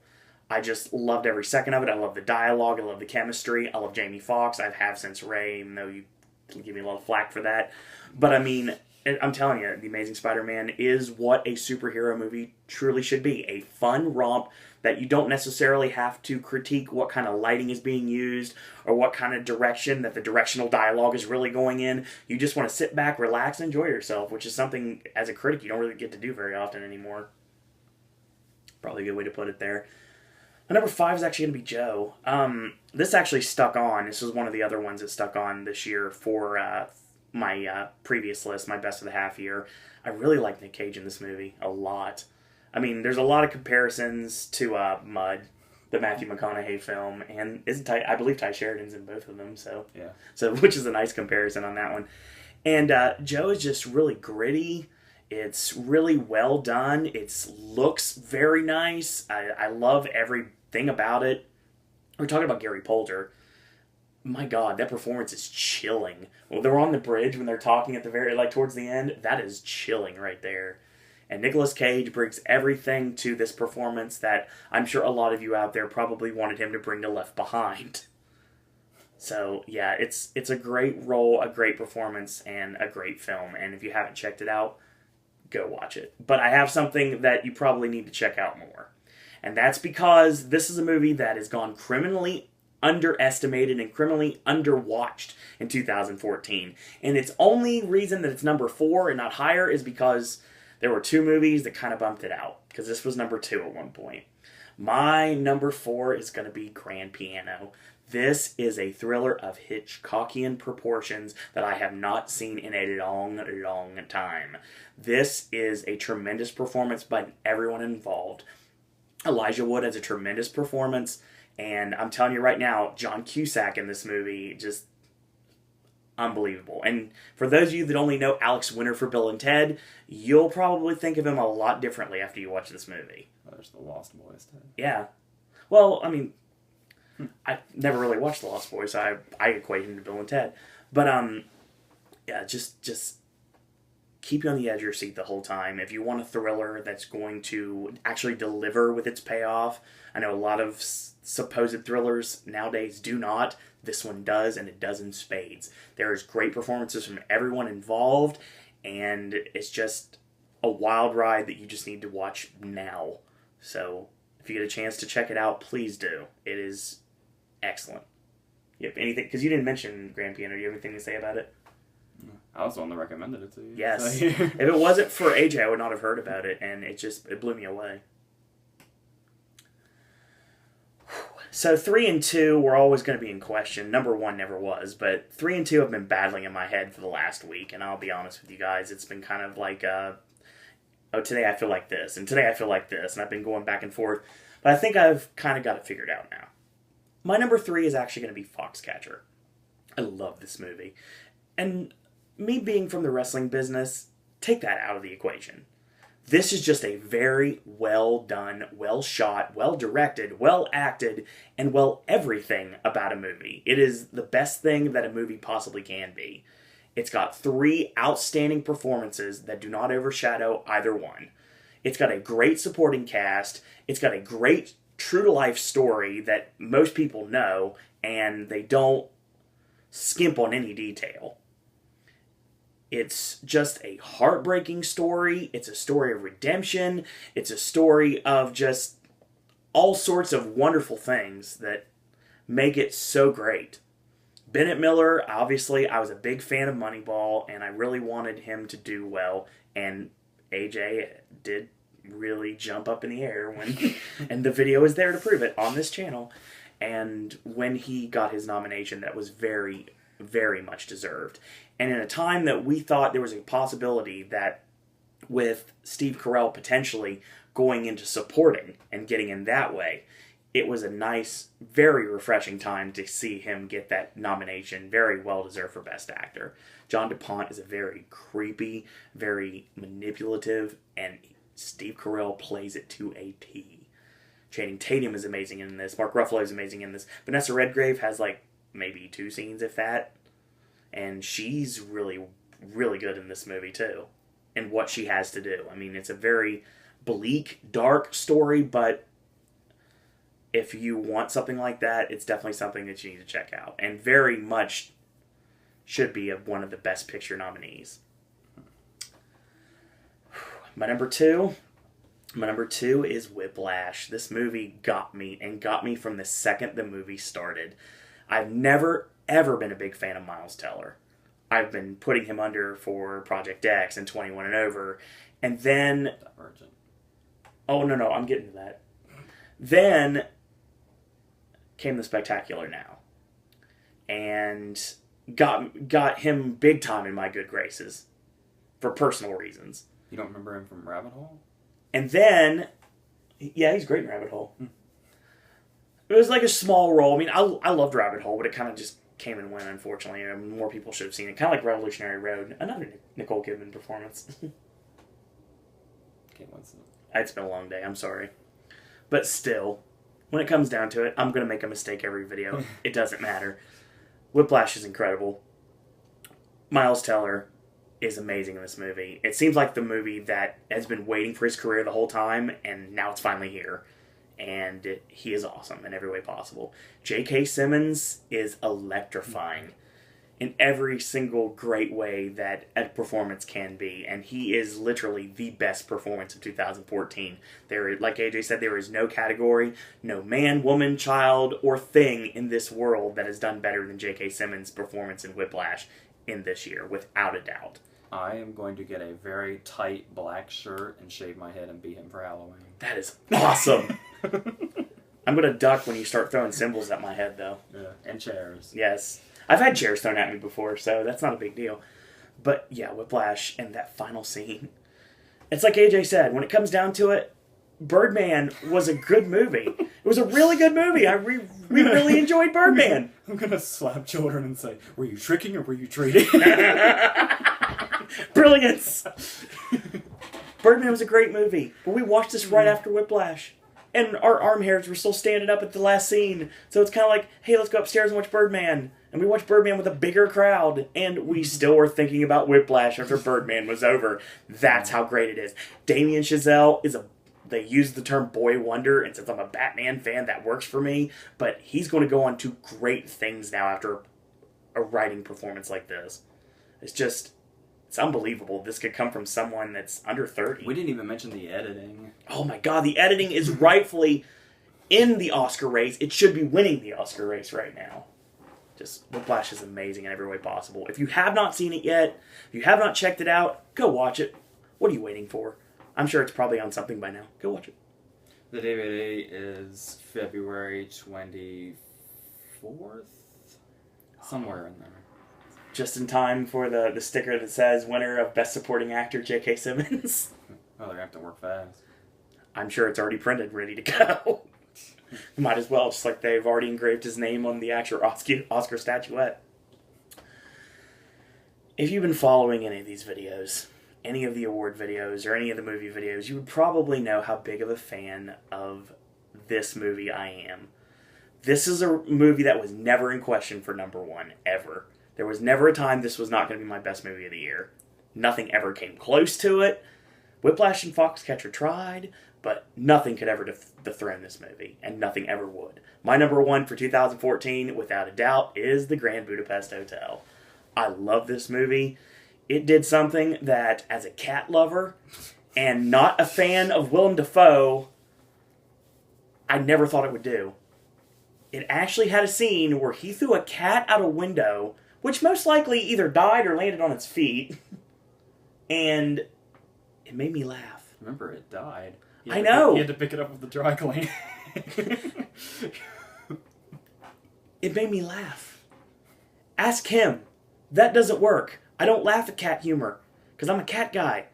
I just loved every second of it. I love the dialogue. I love the chemistry. I love Jamie Foxx. I have since Ray, even though you give me a lot of flack for that. But I mean, I'm telling you, The Amazing Spider-Man is what a superhero movie truly should be. A fun romp that you don't necessarily have to critique what kind of lighting is being used or what kind of direction that the directional dialogue is really going in. You just want to sit back, relax, and enjoy yourself, which is something, as a critic, you don't really get to do very often anymore. Probably a good way to put it there. My number 5 is actually going to be Joe. This actually stuck on. This was one of the other ones that stuck on this year for my previous list, my best of the half year. I really like Nick Cage in this movie a lot. I mean, there's a lot of comparisons to Mud, the Matthew McConaughey film, and I believe Ty Sheridan's in both of them, so which is a nice comparison on that one. And Joe is just really gritty. It's really well done. It looks very nice. I love everything about it. We're talking about Gary Poulter. My God, that performance is chilling. Well, they're on the bridge when they're talking at the very, towards the end. That is chilling right there. And Nicolas Cage brings everything to this performance that I'm sure a lot of you out there probably wanted him to bring to Left Behind. So, yeah, it's a great role, a great performance, and a great film. And if you haven't checked it out, go watch it. But I have something that you probably need to check out more. And that's because this is a movie that has gone criminally underestimated and criminally underwatched in 2014. And its only reason that it's number 4 and not higher is because there were 2 movies that kind of bumped it out. Because this was number 2 at one point. My number 4 is going to be Grand Piano. This is a thriller of Hitchcockian proportions that I have not seen in a long, long time. This is a tremendous performance by everyone involved. Elijah Wood has a tremendous performance, and I'm telling you right now, John Cusack in this movie, just unbelievable. And for those of you that only know Alex Winter for Bill and Ted, you'll probably think of him a lot differently after you watch this movie. There's the Lost Boys, Ted. Yeah. Well, I mean, I never really watched The Lost Boys, so I equate him to Bill and Ted. But, yeah, just keep you on the edge of your seat the whole time. If you want a thriller that's going to actually deliver with its payoff, I know a lot of supposed thrillers nowadays do not. This one does, and it does in spades. There's great performances from everyone involved, and it's just a wild ride that you just need to watch now. So, if you get a chance to check it out, please do. It is excellent. Yep, anything, because you didn't mention Grand Piano. Do you have anything to say about it? I was the one that recommended it to you. Yes. So. If it wasn't for AJ, I would not have heard about it, and it blew me away. So 3 and 2 were always going to be in question. Number 1 never was, but 3 and 2 have been battling in my head for the last week, and I'll be honest with you guys, it's been kind of like, oh, today I feel like this, and today I feel like this, and I've been going back and forth, but I think I've kind of got it figured out now. My number 3 is actually going to be Foxcatcher. I love this movie. And me being from the wrestling business, take that out of the equation. This is just a very well done, well shot, well directed, well acted, and well everything about a movie. It is the best thing that a movie possibly can be. It's got 3 outstanding performances that do not overshadow either one. It's got a great supporting cast. It's got a great true-to-life story that most people know, and they don't skimp on any detail. It's just a heartbreaking story. It's a story of redemption. It's a story of just all sorts of wonderful things that make it so great. Bennett Miller, obviously, I was a big fan of Moneyball, and I really wanted him to do well, and AJ did really jump up in the air when, and the video is there to prove it on this channel, and when he got his nomination, that was very, very much deserved. And in a time that we thought there was a possibility that with Steve Carell potentially going into supporting and getting in that way, it was a nice, very refreshing time to see him get that nomination. Very well deserved for Best Actor. John DuPont is a very creepy, very manipulative, and Steve Carell plays it to a T. Channing Tatum is amazing in this. Mark Ruffalo is amazing in this. Vanessa Redgrave has like maybe 2 scenes, if that. And she's really, really good in this movie, too. And what she has to do. I mean, it's a very bleak, dark story, but if you want something like that, it's definitely something that you need to check out. And very much should be one of the Best Picture nominees. My number 2 is Whiplash. This movie got me, and got me from the second the movie started. I've never ever been a big fan of Miles Teller. I've been putting him under for Project X and 21 and Over. And then... Divergent. Oh, no, I'm getting to that. Then came The Spectacular Now. And got him big time in my good graces. For personal reasons. You don't remember him from Rabbit Hole? And then... Yeah, he's great in Rabbit Hole. It was like a small role. I mean, I loved Rabbit Hole, but it kind of just came and went, unfortunately. More people should have seen it. Kind of like Revolutionary Road. Another Nicole Kidman performance. Kate Winslet. It's been a long day. I'm sorry. But still, when it comes down to it, I'm going to make a mistake every video. It doesn't matter. Whiplash is incredible. Miles Teller is amazing in this movie. It seems like the movie that has been waiting for his career the whole time, and now it's finally here. And he is awesome in every way possible. J.K. Simmons is electrifying. in every single great way that a performance can be, and he is literally the best performance of 2014. Like AJ said, there is no category, no man, woman, child, or thing in this world that has done better than J.K. Simmons' performance in Whiplash in this year, without a doubt. I am going to get a very tight black shirt and shave my head and be him for Halloween. That is awesome. I'm going to duck when you start throwing symbols at my head, though. Yeah, and chairs. Yes. I've had chairs thrown at me before, so that's not a big deal. But yeah, Whiplash and that final scene. It's like AJ said, when it comes down to it, Birdman was a good movie. It was a really good movie. We really enjoyed Birdman. I'm going to slap children and say, were you tricking or were you treating? Brilliance! Birdman was a great movie, but we watched this right after Whiplash. And our arm hairs were still standing up at the last scene. So it's kind of like, hey, let's go upstairs and watch Birdman. And we watched Birdman with a bigger crowd. And we still were thinking about Whiplash after Birdman was over. That's how great it is. Damien Chazelle they use the term boy wonder. And since I'm a Batman fan, that works for me. But he's going to go on to great things now after a writing performance like this. It's unbelievable. This could come from someone that's under 30. We didn't even mention the editing. Oh my god, the editing is rightfully in the Oscar race. It should be winning the Oscar race right now. Just, Whiplash is amazing in every way possible. If you have not seen it yet, if you have not checked it out, go watch it. What are you waiting for? I'm sure it's probably on something by now. Go watch it. The DVD is February 24th? Somewhere in there. Just in time for the sticker that says winner of Best Supporting Actor, J.K. Simmons. Oh, they're going to have to work fast. I'm sure it's already printed, ready to go. Might as well, just like they've already engraved his name on the actual Oscar statuette. If you've been following any of these videos, any of the award videos, or any of the movie videos, you would probably know how big of a fan of this movie I am. This is a movie that was never in question for number one, ever. There was never a time this was not going to be my best movie of the year. Nothing ever came close to it. Whiplash and Foxcatcher tried, but nothing could ever dethrone this movie, and nothing ever would. My number one for 2014, without a doubt, is The Grand Budapest Hotel. I love this movie. It did something that, as a cat lover, and not a fan of Willem Dafoe, I never thought it would do. It actually had a scene where he threw a cat out a window, which most likely either died or landed on its feet. And it made me laugh. Remember, it died. I know. He had to pick it up with the dry cleaner. It made me laugh. Ask him. That doesn't work. I don't laugh at cat humor, because I'm a cat guy.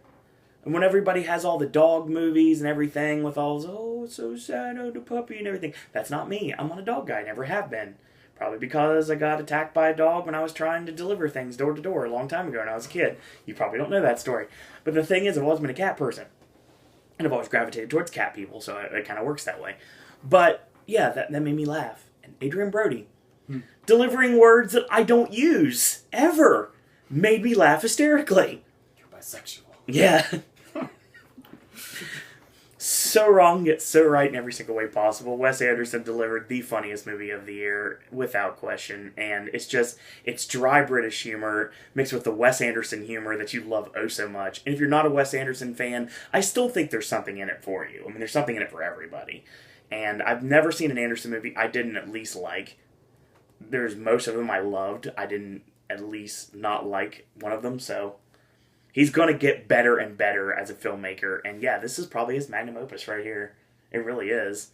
And when everybody has all the dog movies and everything with all those, oh, it's so sad, oh, the puppy and everything. That's not me. I'm not a dog guy. Never have been. Probably because I got attacked by a dog when I was trying to deliver things door to door a long time ago when I was a kid. You probably don't know that story. But the thing is, I've always been a cat person. And I've always gravitated towards cat people, so it kind of works that way. But, yeah, that made me laugh. And Adrian Brody, delivering words that I don't use, ever, made me laugh hysterically. You're bisexual. Yeah. So wrong, yet so right in every single way possible. Wes Anderson delivered the funniest movie of the year, without question. And it's dry British humor mixed with the Wes Anderson humor that you love oh so much. And if you're not a Wes Anderson fan, I still think there's something in it for you. I mean, there's something in it for everybody. And I've never seen an Anderson movie I didn't at least like. There's most of them I loved. I didn't at least not like one of them, so he's going to get better and better as a filmmaker. And yeah, this is probably his magnum opus right here. It really is.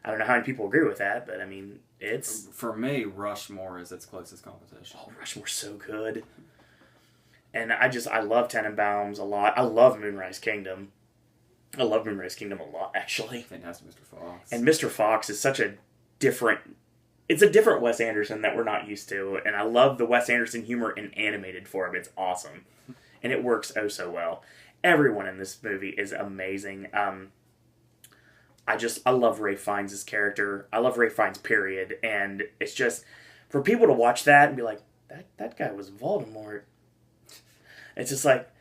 I don't know how many people agree with that, but I mean, it's... For me, Rushmore is its closest competition. Oh, Rushmore's so good. And I love Tenenbaums a lot. I love Moonrise Kingdom. I love Moonrise Kingdom a lot, actually. Fantastic Mr. Fox. And Mr. Fox is such a different... It's a different Wes Anderson that we're not used to. And I love the Wes Anderson humor in animated form. It's awesome. And it works oh so well. Everyone in this movie is amazing. I love Ralph Fiennes' character. I love Ralph Fiennes, period. And it's just, for people to watch that and be like, that guy was Voldemort. It's just like,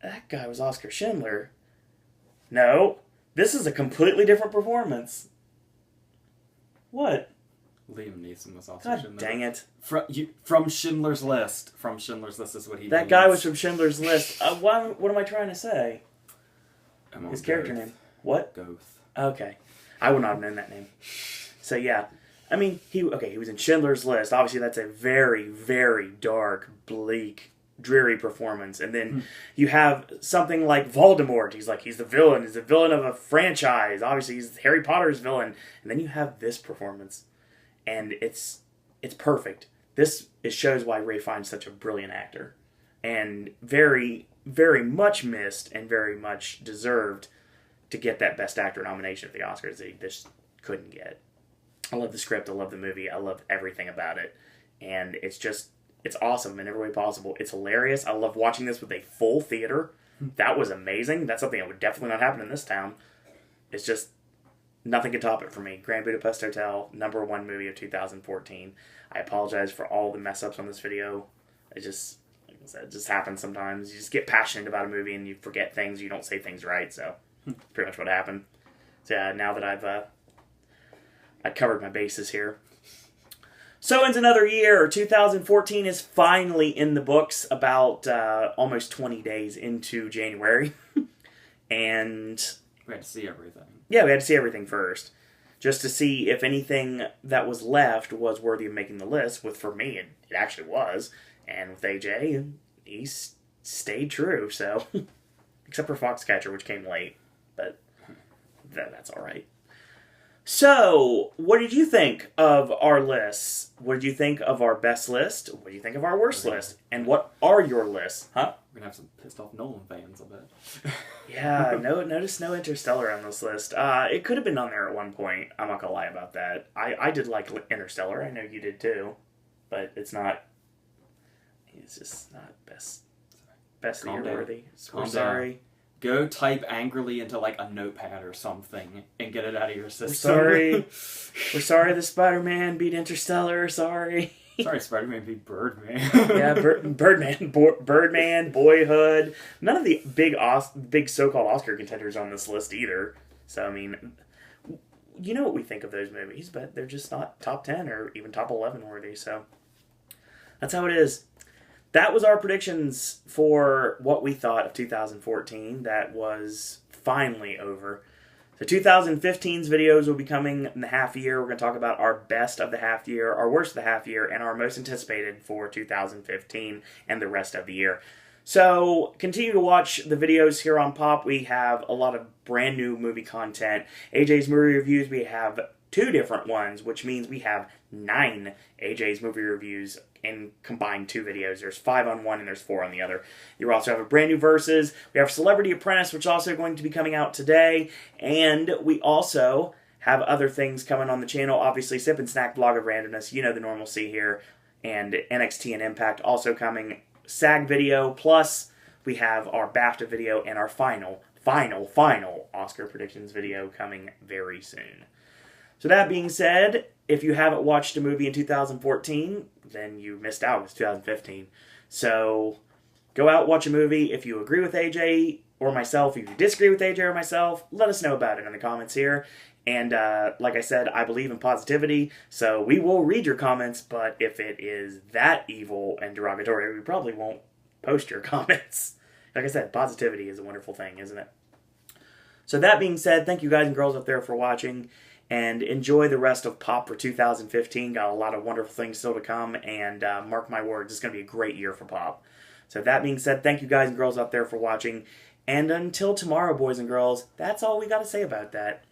that guy was Oscar Schindler. No, this is a completely different performance. What? Liam Neeson was also God Schindler. dang it. From Schindler's List. From Schindler's List is what he That means. guy was from Schindler's List. What am I trying to say? His character name. What? Goeth. Okay. I would not have known that name. So, yeah. I mean, he was in Schindler's List. Obviously, that's a very, very dark, bleak, dreary performance. And then you have something like Voldemort. He's the villain. He's the villain of a franchise. Obviously, he's Harry Potter's villain. And then you have this performance. And it's perfect. It shows why Ray Fiennes such a brilliant actor. And very, very much missed and very much deserved to get that Best Actor nomination at the Oscars that he just couldn't get. I love the script. I love the movie. I love everything about it. And it's awesome in every way possible. It's hilarious. I love watching this with a full theater. That was amazing. That's something that would definitely not happen in this town. It's just, nothing can top it for me. Grand Budapest Hotel, #1 movie of 2014. I apologize for all the mess ups on this video. It just, like I said, it just happens sometimes. You just get passionate about a movie and you forget things. You don't say things right. So, pretty much what happened. So, yeah, now that I covered my bases here. So ends another year. 2014 is finally in the books, about almost 20 days into January. And we had to see everything. Yeah, we had to see everything first. Just to see if anything that was left was worthy of making the list. For me, it actually was. And with AJ, he stayed true. So, except for Foxcatcher, which came late. But that's all right. So, what did you think of our lists? What did you think of our best list? What do you think of our worst list? And what are your lists? Huh? We're going to have some pissed off Nolan fans, I bet. Yeah, notice no Interstellar on this list. It could have been on there at one point. I'm not going to lie about that. I did like Interstellar. I know you did too. But it's just not best year worthy. We're sorry. Go type angrily into like a notepad or something and get it out of your system. We're sorry the Spider-Man beat Interstellar. Sorry. Sorry, Spider-Man beat Birdman. Yeah, Birdman, Boyhood. None of the big so-called Oscar contenders on this list either. So, I mean, you know what we think of those movies, but they're just not top 10 or even top 11 worthy. So, that's how it is. That was our predictions for what we thought of 2014. That was finally over. So 2015's videos will be coming in the half year. We're going to talk about our best of the half year, our worst of the half year, and our most anticipated for 2015 and the rest of the year. So continue to watch the videos here on Pop. We have a lot of brand new movie content. AJ's movie reviews, we have 2 different ones, which means we have 9 AJ's movie reviews in combined 2 videos. There's 5 on one and there's 4 on the other. You also have a brand new Versus. We have Celebrity Apprentice, which is also going to be coming out today. And we also have other things coming on the channel. Obviously, Sip and Snack Vlog of Randomness. You know the normalcy here. And NXT and Impact also coming. SAG video. Plus, we have our BAFTA video and our final Oscar predictions video coming very soon. So that being said, if you haven't watched a movie in 2014, then you missed out. It's 2015. So go out, watch a movie. If you agree with AJ or myself, if you disagree with AJ or myself, let us know about it in the comments here. And like I said, I believe in positivity, so we will read your comments, but if it is that evil and derogatory, we probably won't post your comments. Like I said, positivity is a wonderful thing, isn't it? So that being said, thank you guys and girls out there for watching. And enjoy the rest of Pop for 2015. Got a lot of wonderful things still to come. And mark my words, it's going to be a great year for Pop. So that being said, thank you guys and girls out there for watching. And until tomorrow, boys and girls, that's all we got to say about that.